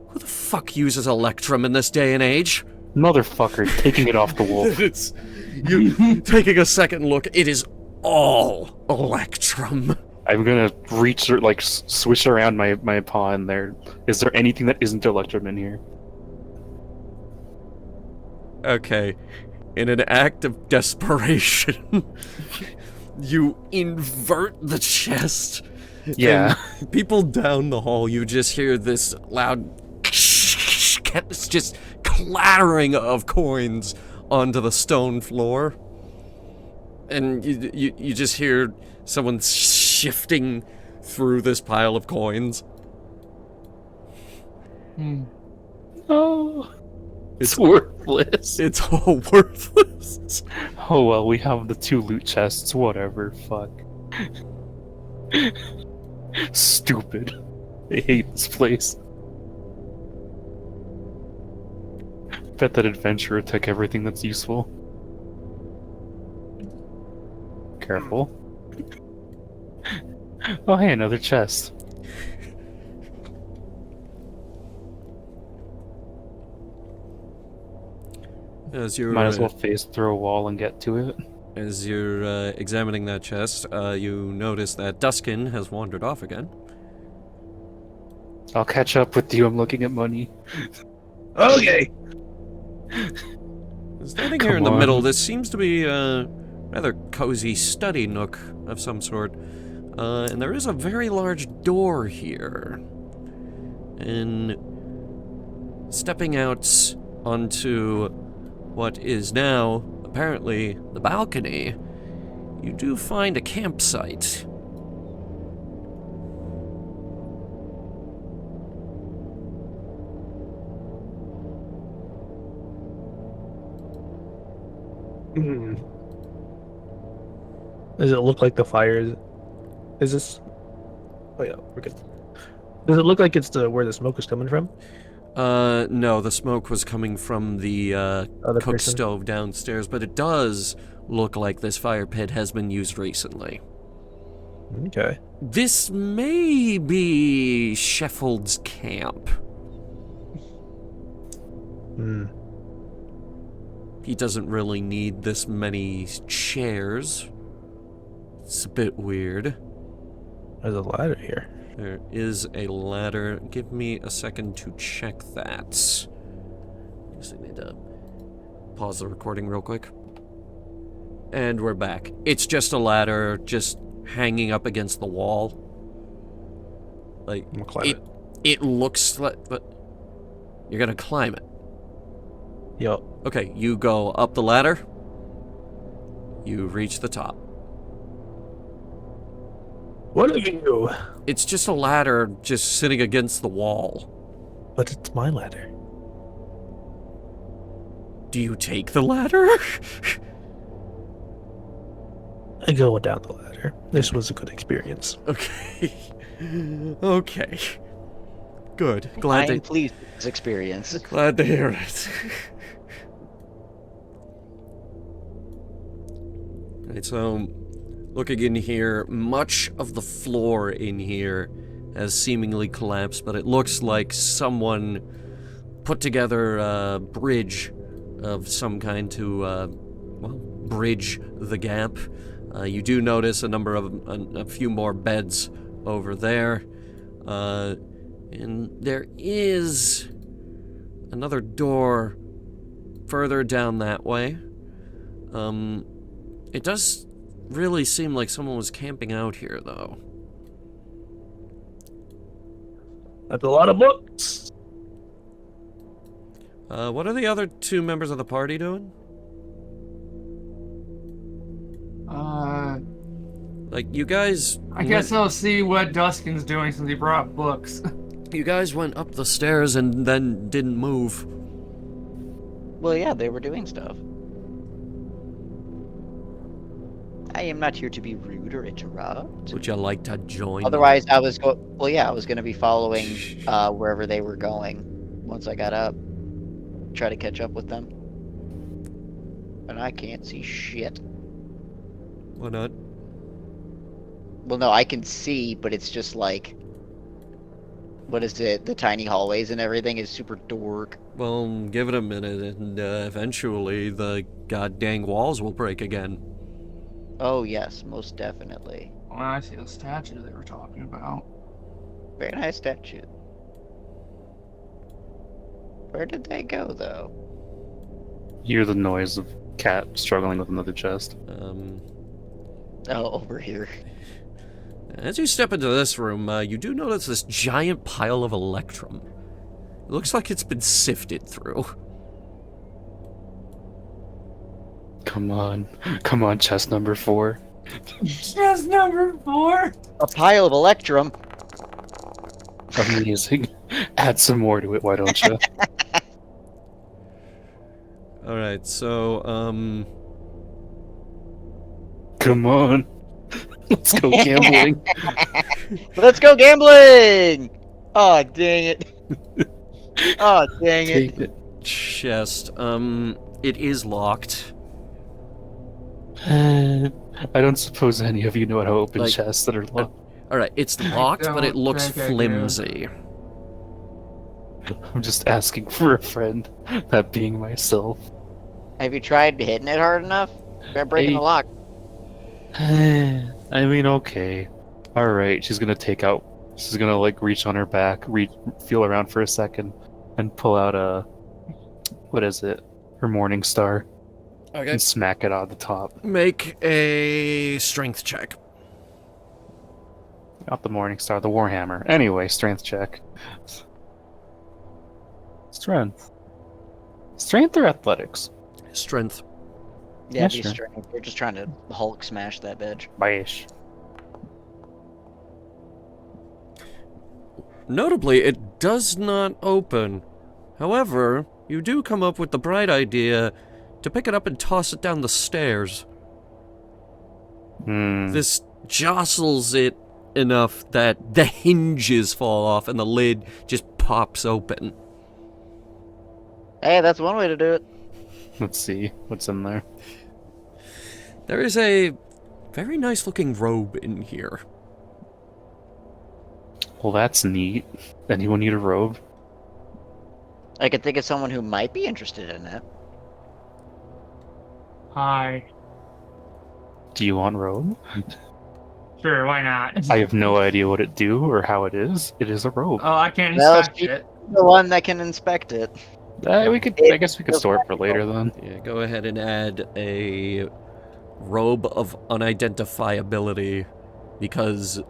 Who the fuck uses Electrum in this day and age? Motherfucker, taking it off the wolf. It's you taking a second look. It is all Electrum. I'm gonna reach, like, swish around my paw in there. Is there anything that isn't Electrum in here? Okay, in an act of desperation, you invert the chest. Yeah. And people down the hall, you just hear this loud, it's just clattering of coins onto the stone floor, and you just hear someone shifting through this pile of coins. Oh, it's worthless. It's all worthless. Oh well, we have the 2 loot chests, whatever, fuck. Stupid. I hate this place. Bet that adventurer took everything that's useful. Careful. Oh hey, another chest. As you're Might as well face through a wall and get to it. As you're examining that chest, you notice that Duskin has wandered off again. I'll catch up with you, I'm looking at money. Okay. Standing here in the middle, this seems to be a rather cozy study nook of some sort. And there is a very large door here. And stepping out onto what is now, apparently, the balcony, you do find a campsite. Hmm. Does it look like the fire is this? Oh yeah, we're good. Does it look like it's where the smoke is coming from? No, the smoke was coming from the Other cook person? stove downstairs, but it does look like this fire pit has been used recently. Okay. This may be Sheffield's camp. Hmm. He doesn't really need this many chairs. It's a bit weird. There's a ladder here. There is a ladder. Give me a second to check that. Just need to pause the recording real quick. And we're back. It's just a ladder, just hanging up against the wall. Like, I'm gonna climb it. it looks like, but you're gonna climb it. Yup. Okay, you go up the ladder. You reach the top. What are you? It's just a ladder just sitting against the wall. But it's my ladder. Do you take the ladder? I go down the ladder. This was a good experience. Okay. Okay. Good. I Glad am to pleased with this experience. glad to hear it. Alright, so looking in here, much of the floor in here has seemingly collapsed, but it looks like someone put together a bridge of some kind to, well, bridge the gap. You do notice a few more beds over there. And there is another door further down that way. It does really seem like someone was camping out here, though. That's a lot of books. What are the other two members of the party doing? Like, you guys... I guess I'll see what Duskin's doing since he brought books. You guys went up the stairs and then didn't move. Well, yeah, they were doing stuff. I am not here to be rude or interrupt. Would you like to join? Otherwise, I was Well, yeah, I was going to be following wherever they were going once I got up. Try to catch up with them. But I can't see shit. Why not? Well, no, I can see, but it's just like... What is it? The tiny hallways and everything is super dork. Well, give it a minute, and eventually the goddamn walls will break again. Oh, yes, most definitely. Well, I see the statue they were talking about. Very nice statue. Where did they go, though? You hear the noise of cat struggling with another chest. Oh, over here. As you step into this room, you do notice this giant pile of electrum. It looks like it's been sifted through. Come on, chest number 4. Chest number 4? A pile of electrum. Amazing. Add some more to it, why don't you? Alright, so, Come on. Let's go gambling. Let's go gambling! Oh, dang it. Oh, dang it. Take it. chest, it is locked. I don't suppose any of you know how to open Like, chests that are locked. Alright, it's locked, but it don't looks think I do. flimsy. I'm just asking for a friend, that being myself. Have you tried hitting it hard enough? Try breaking Hey. the lock. I mean, okay. Alright, she's gonna like reach on her back, feel around for a second, and pull out what is it? Her Morning Star. Okay. And smack it on the top. Make a strength check. Not the Morning Star, the Warhammer. Anyway, strength check. Strength. Strength or athletics? Strength. Yeah, Yeah, be sure. strength. We're just trying to Hulk smash that bitch. Baish. Notably, it does not open. However, you do come up with the bright idea to pick it up and toss it down the stairs. Hmm. This jostles it enough that the hinges fall off and the lid just pops open. Hey, that's one way to do it. Let's see what's in there. There is a very nice looking robe in here. Well, that's neat. Anyone need a robe? I could think of someone who might be interested in it. Hi. Do you want robe? Sure, why not? I have no idea what it do or how it is. It is a robe. Oh, I can't Well, inspect it. The one that can inspect it. We could. I guess we could store it for later then. Yeah, go ahead and add a robe of unidentifiability, because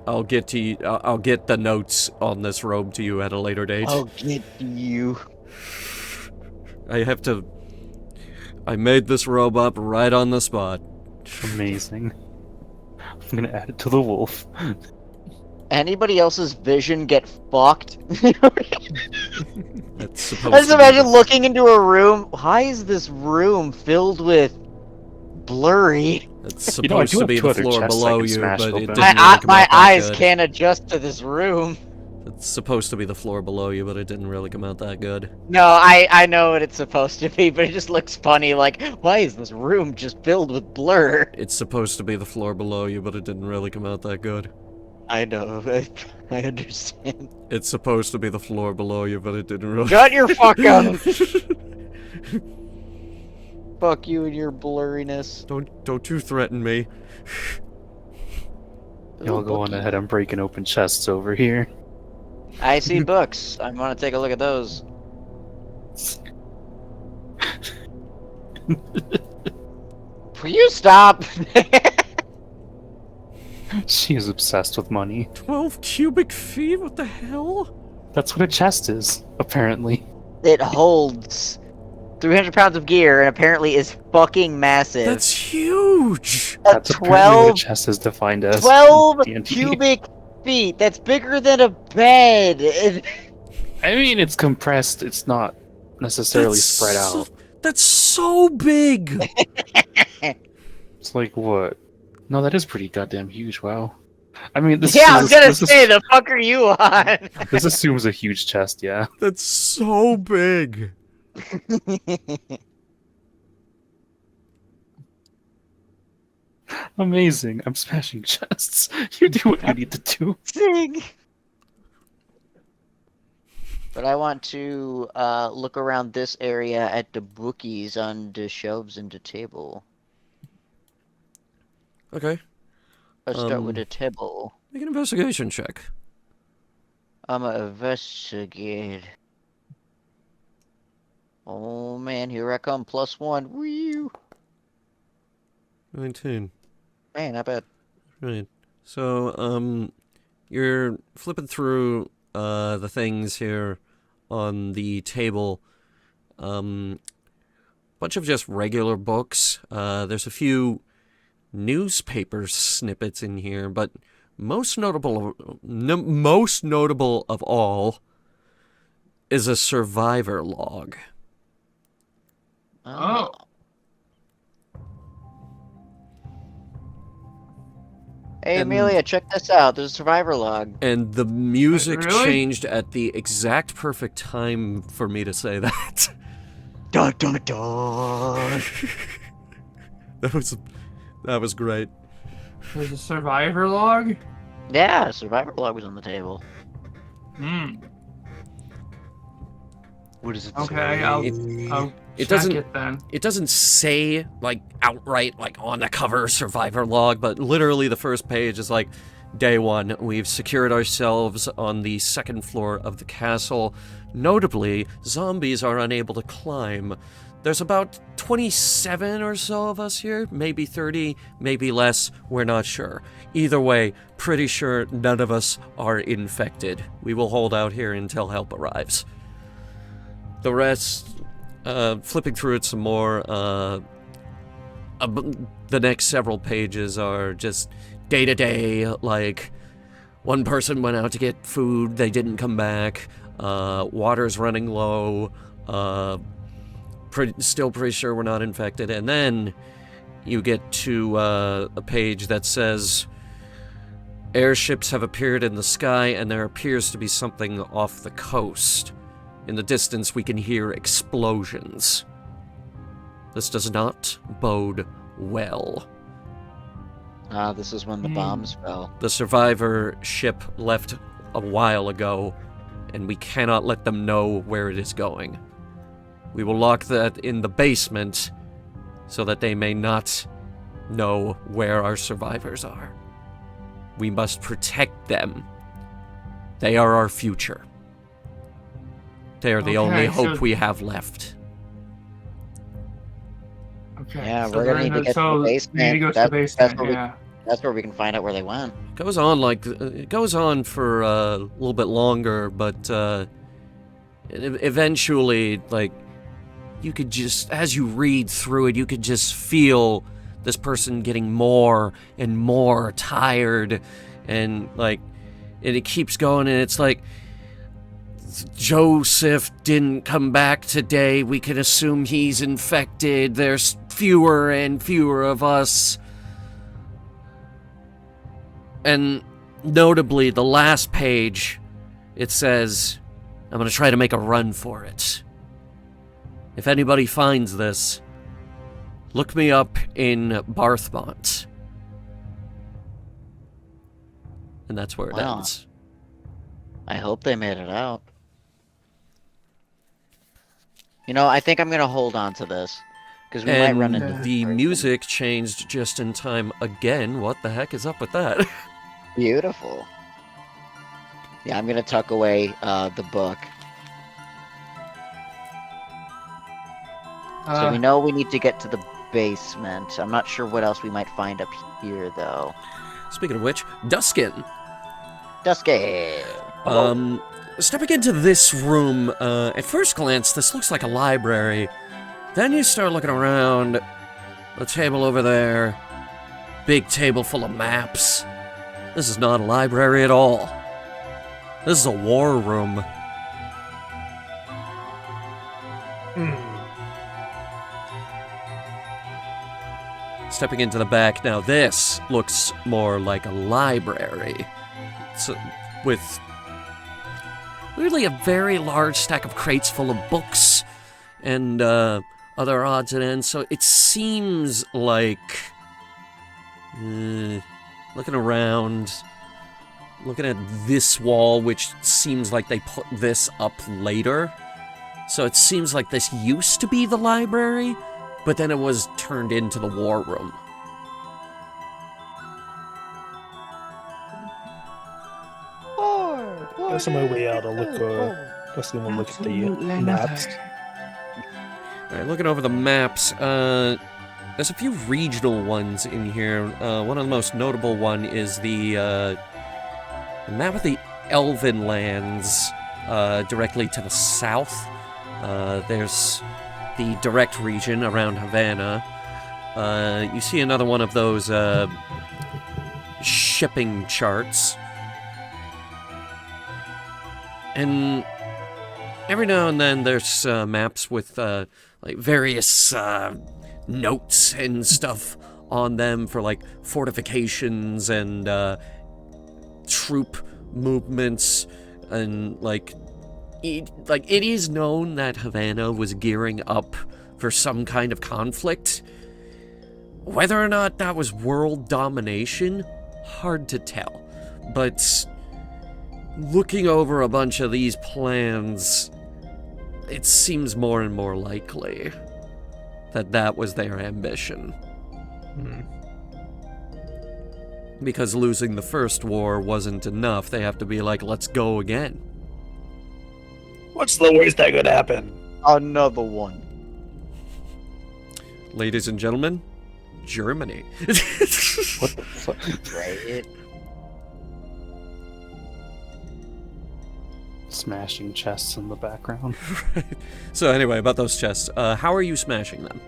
I'll get the notes on this robe to you at a later date. Oh, get you. I made this robe up right on the spot. Amazing. I'm gonna add it to the wolf. Anybody else's vision get fucked? That's I supposed just to imagine be looking into a room. Why is this room filled with blurry? That's You know, I supposed do to have be two the other floor chests I below can you, smash but it open. didn't really come My out that eyes good. can't adjust to this room. It's supposed to be the floor below you, but it didn't really come out that good. No, I know what it's supposed to be, but it just looks funny. Like, why is this room just filled with blur? It's supposed to be the floor below you, but it didn't really come out that good. I know. I understand. It's supposed to be the floor below you, but it didn't really. Shut your fuck up. Fuck you and your blurriness. Don't you threaten me. Y'all go on ahead. I'm breaking open chests over here. I see books. I want to take a look at those. Will you stop? She is obsessed with money. 12 cubic feet? What the hell? That's what a chest is, apparently. It holds 300 pounds of gear and apparently is fucking massive. That's huge! That's apparently what a chest is defined as. 12 D&D. cubic feet. That's bigger than a bed. I mean, it's compressed. It's not necessarily That's spread out. That's so big! It's like what? No, that is pretty goddamn huge. Wow. I mean, this. Yeah, I was gonna this say, the fuck are you on? This assumes a huge chest. Yeah. That's so big! Amazing. I'm smashing chests. You do what you need to do. Sing. But I want to look around this area at the bookies on the shelves and the table. Okay, Let's start with the table. make an investigation check. I'm a investigate. Oh man, here I come. +1. Woo! 19. Man, not bad. Right. So, you're flipping through, the things here on the table. Bunch of just regular books. There's a few newspaper snippets in here, but most notable of all is a survivor log. Oh. Hey, And- Amelia, check this out. There's a survivor log. And the music really? changed at the exact perfect time for me to say that. Dun dun dun. That was great. There's a survivor log? Yeah, survivor log was on the table. Hmm. What does it Okay, say? I'll It check doesn't- it then. It doesn't say, like, outright, like, on the cover survivor log, but literally the first page is like, Day 1, we've secured ourselves on the second floor of the castle. Notably, zombies are unable to climb. There's about 27 or so of us here, maybe 30, maybe less, we're not sure. Either way, pretty sure none of us are infected. We will hold out here until help arrives. The rest, flipping through it some more, the next several pages are just day-to-day, like, one person went out to get food, they didn't come back, water's running low, still pretty sure we're not infected, and then you get to a page that says, airships have appeared in the sky, and there appears to be something off the coast. In the distance, we can hear explosions. This does not bode well. This is when the bombs fell. The survivor ship left a while ago, and we cannot let them know where it is going. We will lock that in the basement so that they may not know where our survivors are. We must protect them. They are our future. They are the only hope we have left. Okay. Yeah, so we're gonna need to get to the basement. We need to go to the basement, That's where we can find out where they went. It goes on for a little bit longer, but eventually, like, you could just, as you read through it, you could just feel this person getting more and more tired, and like, and it keeps going, and it's like, Joseph didn't come back today. We can assume he's infected. There's fewer and fewer of us. And notably, the last page, it says, I'm going to try to make a run for it. If anybody finds this, look me up in Barthmont. And that's where it ends. I hope they made it out. You know, I think I'm going to hold on to this. Because we might run into the music changed just in time again. What the heck is up with that? Beautiful. Yeah, I'm going to tuck away the book. So we know we need to get to the basement. I'm not sure what else we might find up here, though. Speaking of which, Duskin. Duskin! Stepping into this room, at first glance, this looks like a library. Then you start looking around. The table over there. Big table full of maps. This is not a library at all. This is a war room. Stepping into the back now, this looks more like a library. So, with weirdly a very large stack of crates full of books and other odds and ends. So it seems like, looking around, looking at this wall, which seems like they put this up later. So it seems like this used to be the library, but then it was turned into the war room. That's on my way out. I'll look. Let's go and look at the maps. All right, looking over the maps. There's a few regional ones in here. One of the most notable one is the map of the Elven lands directly to the south. There's the direct region around Havana. You see another one of those shipping charts. And every now and then there's maps with like various notes and stuff on them for like fortifications and troop movements, and like it is known that Havana was gearing up for some kind of conflict. Whether or not that was world domination, hard to tell. But looking over a bunch of these plans, it seems more and more likely that that was their ambition. Because losing the first war wasn't enough, they have to be like, let's go again. What's the worst that could happen? Another one. Ladies and gentlemen, Germany. What the fuck? Right? Smashing chests in the background. So anyway, about those chests, how are you smashing them?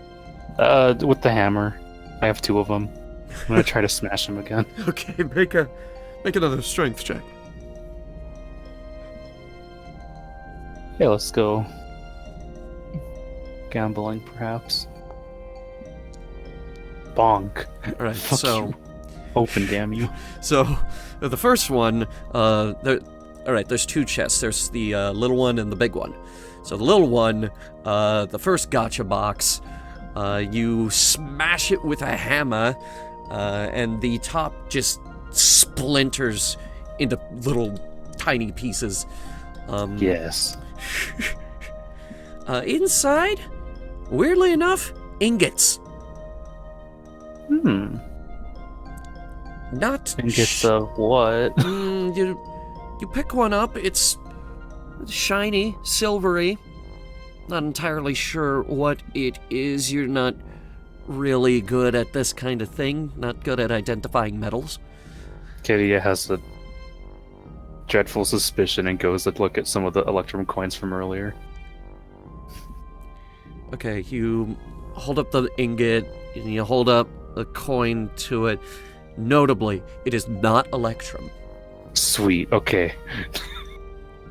With the hammer. I have 2 of them. I'm gonna try to smash them again. Okay, make another strength check. Okay, let's go. Gambling, perhaps. Bonk. All right, Fuck so you. Open, damn you. So the first one, all right, there's 2 chests. There's the little one and the big one. So the little one, the first gotcha box, you smash it with a hammer, and the top just splinters into little tiny pieces. Yes. Inside, weirdly enough, ingots. Not Ingots of what? You pick one up, it's shiny, silvery. Not entirely sure what it is. You're not really good at this kind of thing. Not good at identifying metals. Kitty has a dreadful suspicion and goes to look at some of the Electrum coins from earlier. Okay, you hold up the ingot, and you hold up a coin to it. Notably, it is not Electrum, Sweet, okay.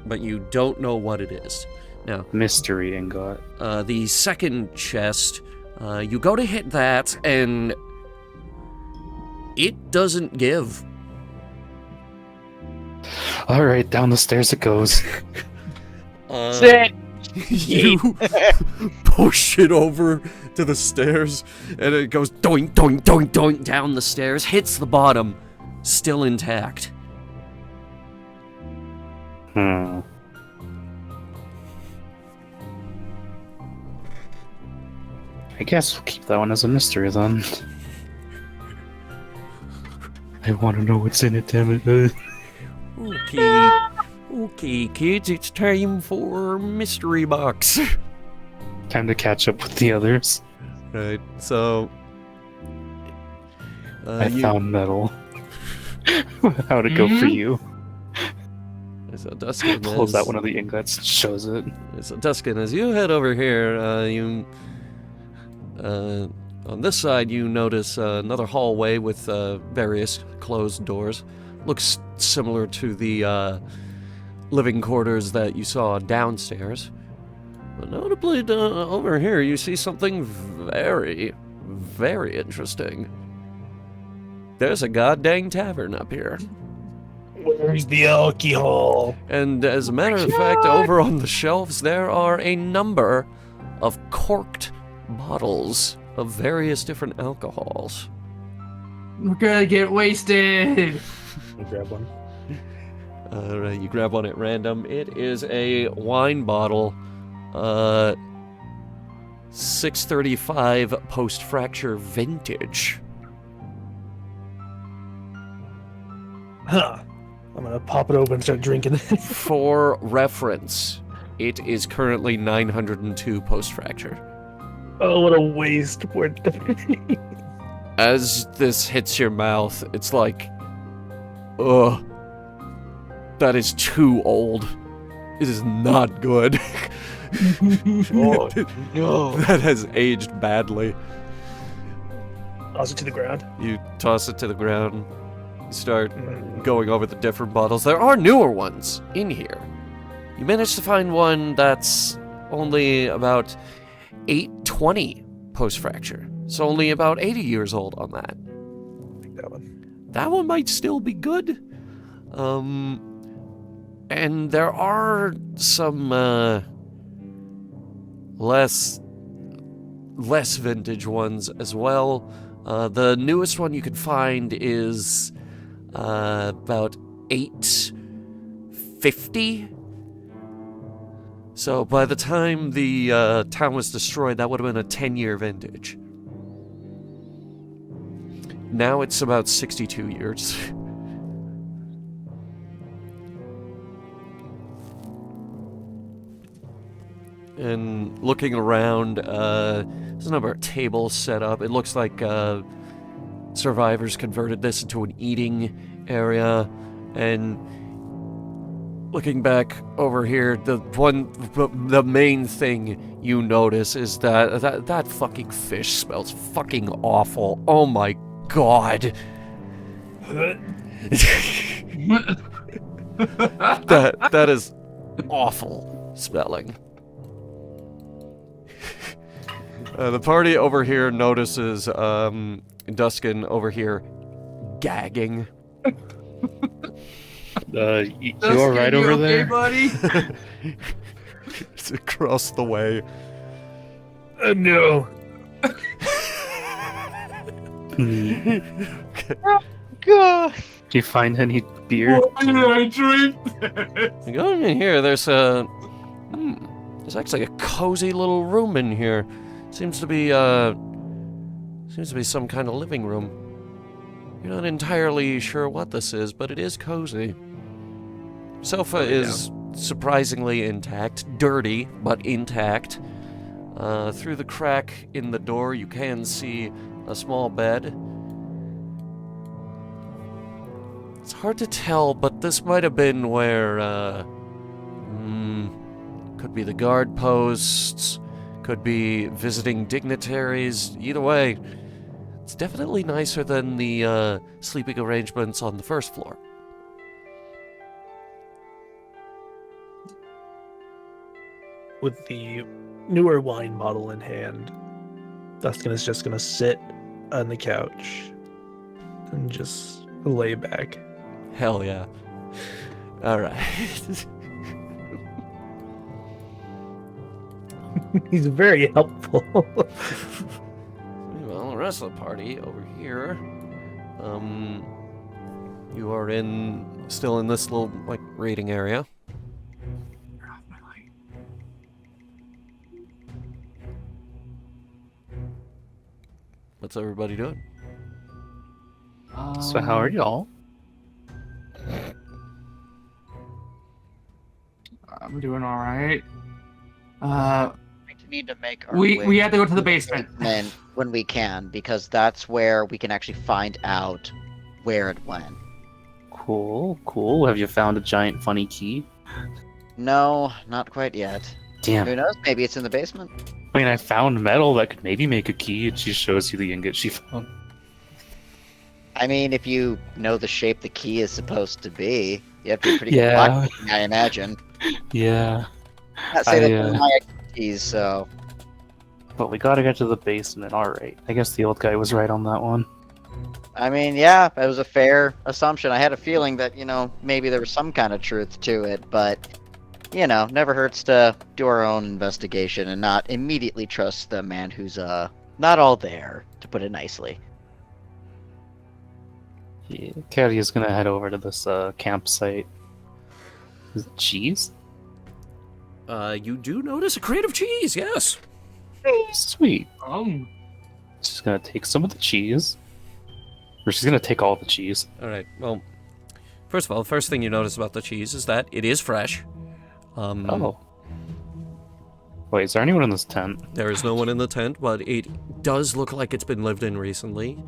but you don't know what it is. Now, Mystery ingot. the second chest, you go to hit that, and it doesn't give. Alright, down the stairs it goes. Sit! You push it over to the stairs, and it goes doink, doink, doink, doink down the stairs, hits the bottom, still intact. Hmm. I guess we'll keep that one as a mystery then. I want to know what's in it, damn it. Okay, kids, it's time for mystery box. Time to catch up with the others. Right, so... I found metal. How'd it go for you? So Dustin Pulls out one of the ingots, shows it. So Dustin, as you head over here, on this side you notice another hallway with various closed doors. Looks similar to the living quarters that you saw downstairs. But notably, over here you see something very, very interesting. There's a goddamn tavern up here. Where's the alcohol? And as a matter of fact, over on the shelves there are a number of corked bottles of various different alcohols. We're gonna get wasted. Let me grab one. Alright, you grab one at random. It is a wine bottle. 635 post-fracture vintage. Huh. I'm gonna pop it open and start drinking it. For reference, it is currently 902 post-fracture. Oh, what a waste. Poor thing. As this hits your mouth, it's like, ugh, that is too old. It is not good. Oh, no. That has aged badly. Toss it to the ground. You toss it to the ground. You start going over the different bottles. There are newer ones in here. You managed to find one that's only about 820 post-fracture. So only about 80 years old on that. I think that one. That one might still be good. And there are some less vintage ones as well. The newest one you can find is about 850. So by the time the town was destroyed, that would have been a 10-year vintage. now it's about 62 years. And looking around, there's a number of tables set up. It looks like survivors converted this into an eating area. And looking back over here, the main thing you notice is that fucking fish smells fucking awful. Oh my god. that is awful smelling. The party over here notices Duskin over here gagging. You all right over okay, there, buddy? It's across the way. No. God. Do you find any beer? Why did I drink You go in here, there's there's actually a cozy little room in here. Seems to be some kind of living room. You're not entirely sure what this is, but it is cozy. Sofa is surprisingly intact, dirty, but intact. Through the crack in the door, you can see a small bed. It's hard to tell, but this might have been where, could be the guard posts, could be visiting dignitaries. Either way, it's definitely nicer than the sleeping arrangements on the first floor. With the newer wine bottle in hand, Dustin is just gonna sit on the couch and just lay back. Hell yeah. Alright. He's very helpful. Well, the rest of the party over here, you are still in this little, like, reading area. What's everybody doing? So how are y'all? I'm doing all right. We need to make our We have to go to the basement. when we can, because that's where we can actually find out where it went. Cool. Have you found a giant funny key? No, not quite yet. Damn. Who knows? Maybe it's in the basement. I mean, I found metal that could maybe make a key, and she shows you the ingot she found. I mean, if you know the shape the key is supposed to be, you have to be pretty good Yeah. lockpicking, I imagine. Yeah. Not say that's my expertise, so. But we gotta get to the basement, alright. I guess the old guy was right on that one. I mean, yeah, that was a fair assumption. I had a feeling that, maybe there was some kind of truth to it, but, never hurts to do our own investigation and not immediately trust the man who's, not all there, to put it nicely. Yeah, Caddy is gonna head over to this campsite. Is it cheese? You do notice a crate of cheese, yes. Sweet. She's gonna take some of the cheese. Or she's gonna take all the cheese. Alright, well, first of all, the first thing you notice about the cheese is that it is fresh. Oh. Wait, is there anyone in this tent? There is no one in the tent, but it does look like it's been lived in recently.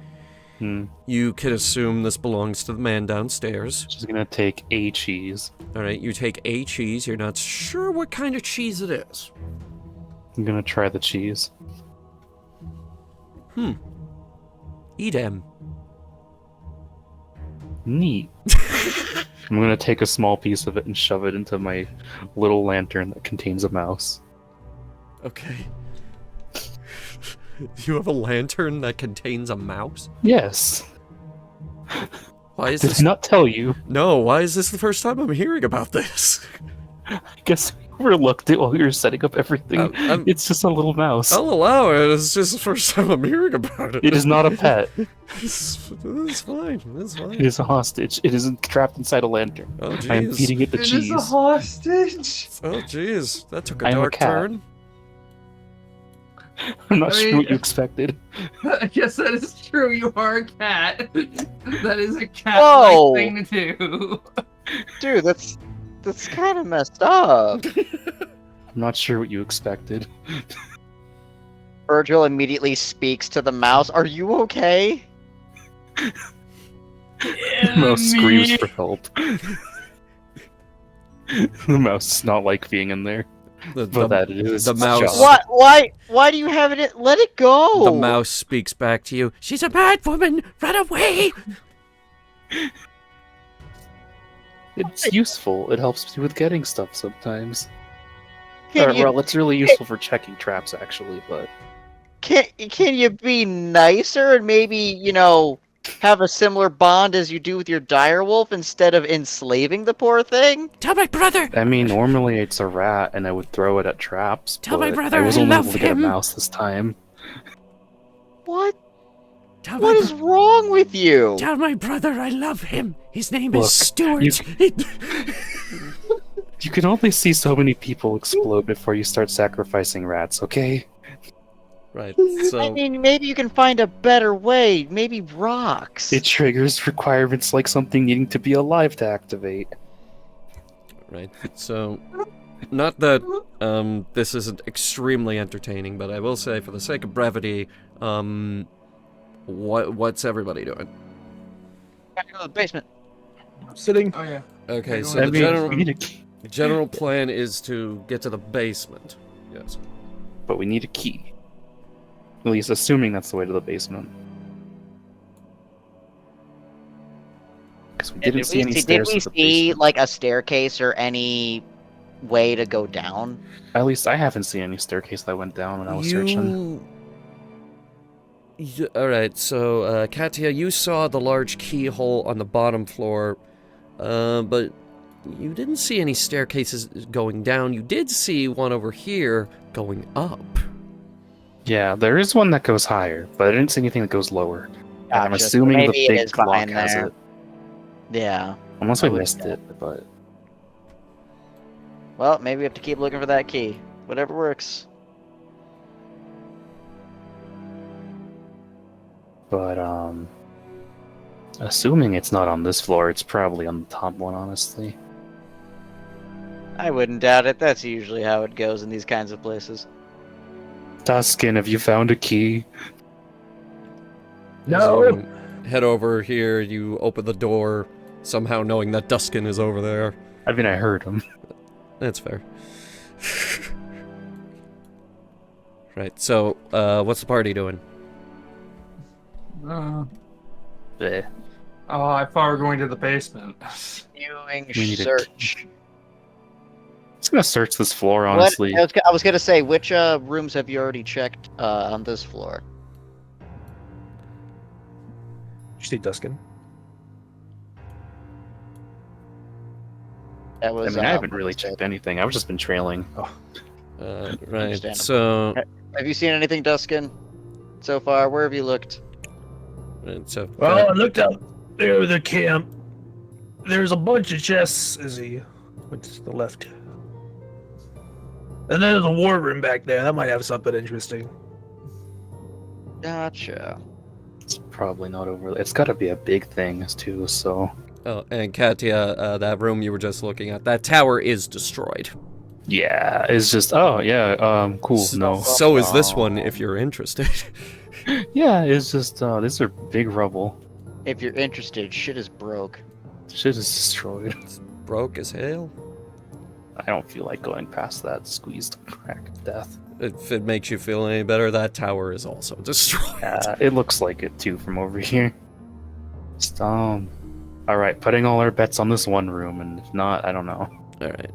You can assume this belongs to the man downstairs. She's gonna take a cheese. Alright, you take a cheese. You're not sure what kind of cheese it is. I'm gonna try the cheese. Edam. Neat. I'm gonna take a small piece of it and shove it into my little lantern that contains a mouse. Okay. You have a lantern that contains a mouse? Yes. Why is Did this I not tell you? No, why is this the first time I'm hearing about this? I guess we overlooked it while we were setting up everything. It's just a little mouse. I'll allow it. It's just the first time I'm hearing about it. It is not a pet. It's fine. It's fine. It is a hostage. It is trapped inside a lantern. Oh, jeez. I am feeding it the cheese. It is a hostage. Oh, jeez. That took a I am a dark cat. turn. I'm not I sure mean- what you expected. I guess that is true. You are a cat. That is a Whoa. cat-like thing to do. Dude, that's kind of messed up. I'm not sure what you expected. Virgil immediately speaks to the mouse. Are you okay? The mouse screams for help. The mouse does not like being in there. But that is the its mouse- job. Why do you have it? Let it go. The mouse speaks back to you. She's a bad woman. Run away. It's useful. It helps you with getting stuff sometimes. Can Or, you well, it's really useful for checking traps, actually, but... can you be nicer and maybe, have a similar bond as you do with your direwolf instead of enslaving the poor thing? Tell my brother. I mean, normally it's a rat, and I would throw it at traps, Tell my but brother I was I only love able to get a him. mouse this time. What? Tell What my is wrong with you? Tell my brother I love him. His name Look, is Stuart. You can only see so many people explode before you start sacrificing rats, okay? Right. I So mean, maybe you can find a better way. Maybe rocks. It triggers requirements like something needing to be alive to activate. right. So not that this isn't extremely entertaining, but I will say for the sake of brevity, what's everybody doing? Gotta go to the basement. Sitting. Oh yeah. Okay, Yeah, so go the ahead. general we need a key. the general plan is to get to the basement. Yes. But we need a key. At least assuming that's the way to the basement. Because we didn't see any Did stairs we to the see basement. like a staircase or any way to go down? At least I haven't seen any staircase that went down when I was searching. Alright, so, Katya, you saw the large keyhole on the bottom floor, but you didn't see any staircases going down. You did see one over here going up. Yeah, there is one that goes higher, but I didn't see anything that goes lower. And I'm Gotcha. assuming Maybe the it big is clock behind has there. it. Yeah. Unless I I would missed guess. it, but... Well, maybe we have to keep looking for that key. Whatever works. But, assuming it's not on this floor, it's probably on the top one, honestly. I wouldn't doubt it. That's usually how it goes in these kinds of places. Tuscan, have you found a key? No. As you head over here, you open the door, somehow knowing that Duskin is over there. I mean, I heard him. That's fair. Right, so, what's the party doing? Eh. Oh, I thought we were going to the basement. Viewing We need a search. Just gonna search this floor, What? honestly. I was gonna say, which rooms have you already checked on this floor? Did you see Duskin? That I was. mean, I haven't really checked anything. I've just been trailing. Right, Understandable. so... Have you seen anything, Duskin? So far, where have you looked? Right, so Well, I looked out there with the camp. There's a bunch of chests, Izzy. Went to the left. And then there's a war room back there. That might have something interesting. Gotcha. It's probably not over. It's gotta be a big thing, too, so... Oh, and Katya, that room you were just looking at, that tower is destroyed. Yeah, it's just... Oh, yeah, cool, no. So is this one, if you're interested. Yeah, it's just, these are big rubble. If you're interested, shit is broke. Shit is destroyed. Broke as hell. I don't feel like going past that squeezed crack of death. If it makes you feel any better, that tower is also destroyed. It looks like it, too, from over here. Just, alright, putting all our bets on this one room, and if not, I don't know. Alright,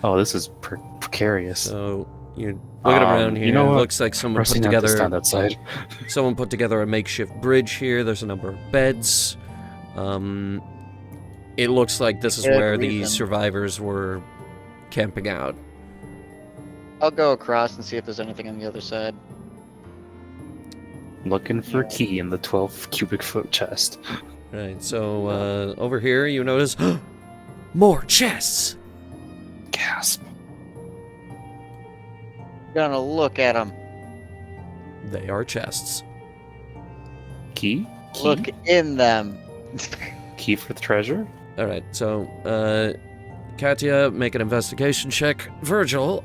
Oh, this is precarious. so you're looking around here. you know It what? looks like someone Rusty, put not to together. stand outside. Someone put together a makeshift bridge here. There's a number of beds. It looks like this is Good where reason. these survivors were camping out. I'll go across and see if there's anything on the other side. Looking for a key in the 12 cubic foot chest. Right, so over here you notice more chests. Gasp. Gonna look at them. They are chests. Key? Look in them. Key for the treasure? Alright, so, Katya, make an investigation check. Virgil,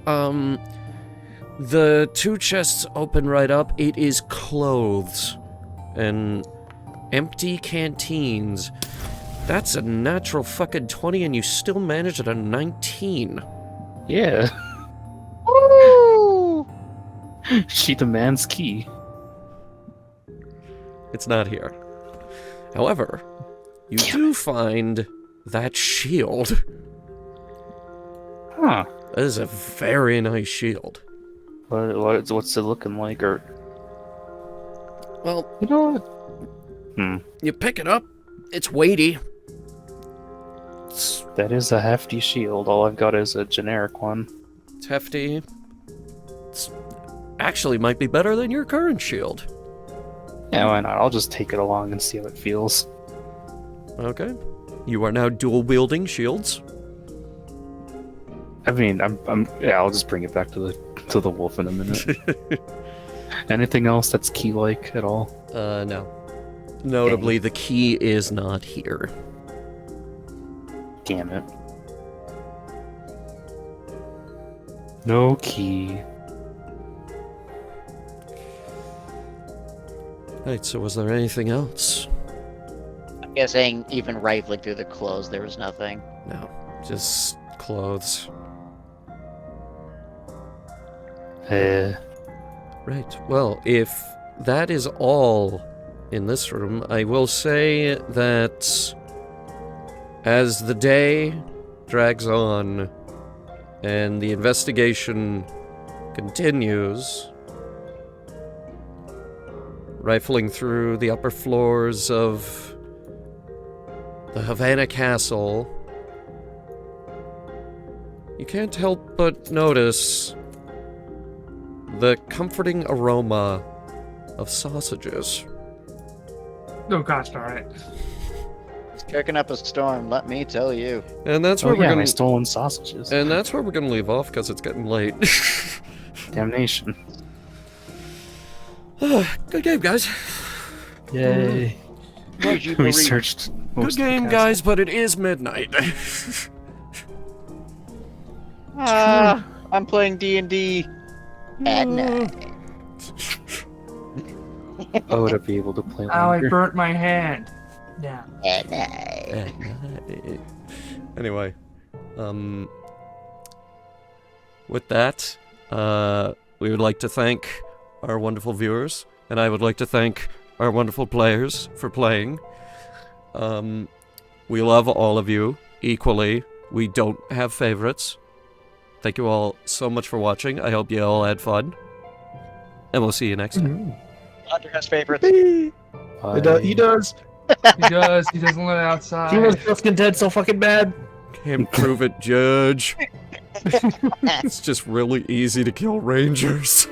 the 2 chests open right up. It is clothes and empty canteens. That's a natural fucking 20, and you still managed at a 19. Yeah. Woo! She demands key. It's not here. However, you do find that shield. Huh. That is a very nice shield. What's it looking like? Or Well, you know what? you pick it up, it's weighty. That is a hefty shield. All I've got is a generic one. It's hefty. It's actually might be better than your current shield. Yeah, why not? I'll just take it along and see how it feels. Okay. You are now dual-wielding shields. I mean, yeah, I'll just bring it back to the wolf in a minute. Anything else that's key-like at all? No. Notably, the key is not here. Damn it. No key. Right, so was there anything else? I'm guessing even rifling through the clothes, there was nothing. No. Just clothes. Right. Well, if that is all in this room, I will say that as the day drags on and the investigation continues, rifling through the upper floors of the Havana Castle, you can't help but notice the comforting aroma of sausages. Oh gosh, alright. It's kicking up a storm, let me tell you. And that's where Oh we're yeah, gonna my stolen sausages. and that's where we're gonna leave off because it's getting late. Damnation. Good game, guys. Yay. Would you We believe- searched Good most of the game, castle. guys, but it is midnight. I'm playing D&D at night. Oh, to be able to play Ow, I longer. burnt my hand. Yeah. At night. At night. Anyway, with that, we would like to thank our wonderful viewers, and I would like to thank our wonderful players for playing. We love all of you equally. We don't have favorites. Thank you all so much for watching. I hope you all had fun. And we'll see you next time. Hunter has favorites. He Bye. does. He does. He does. He doesn't live He outside. was just content so fucking bad. Can't prove it, Judge. It's just really easy to kill rangers.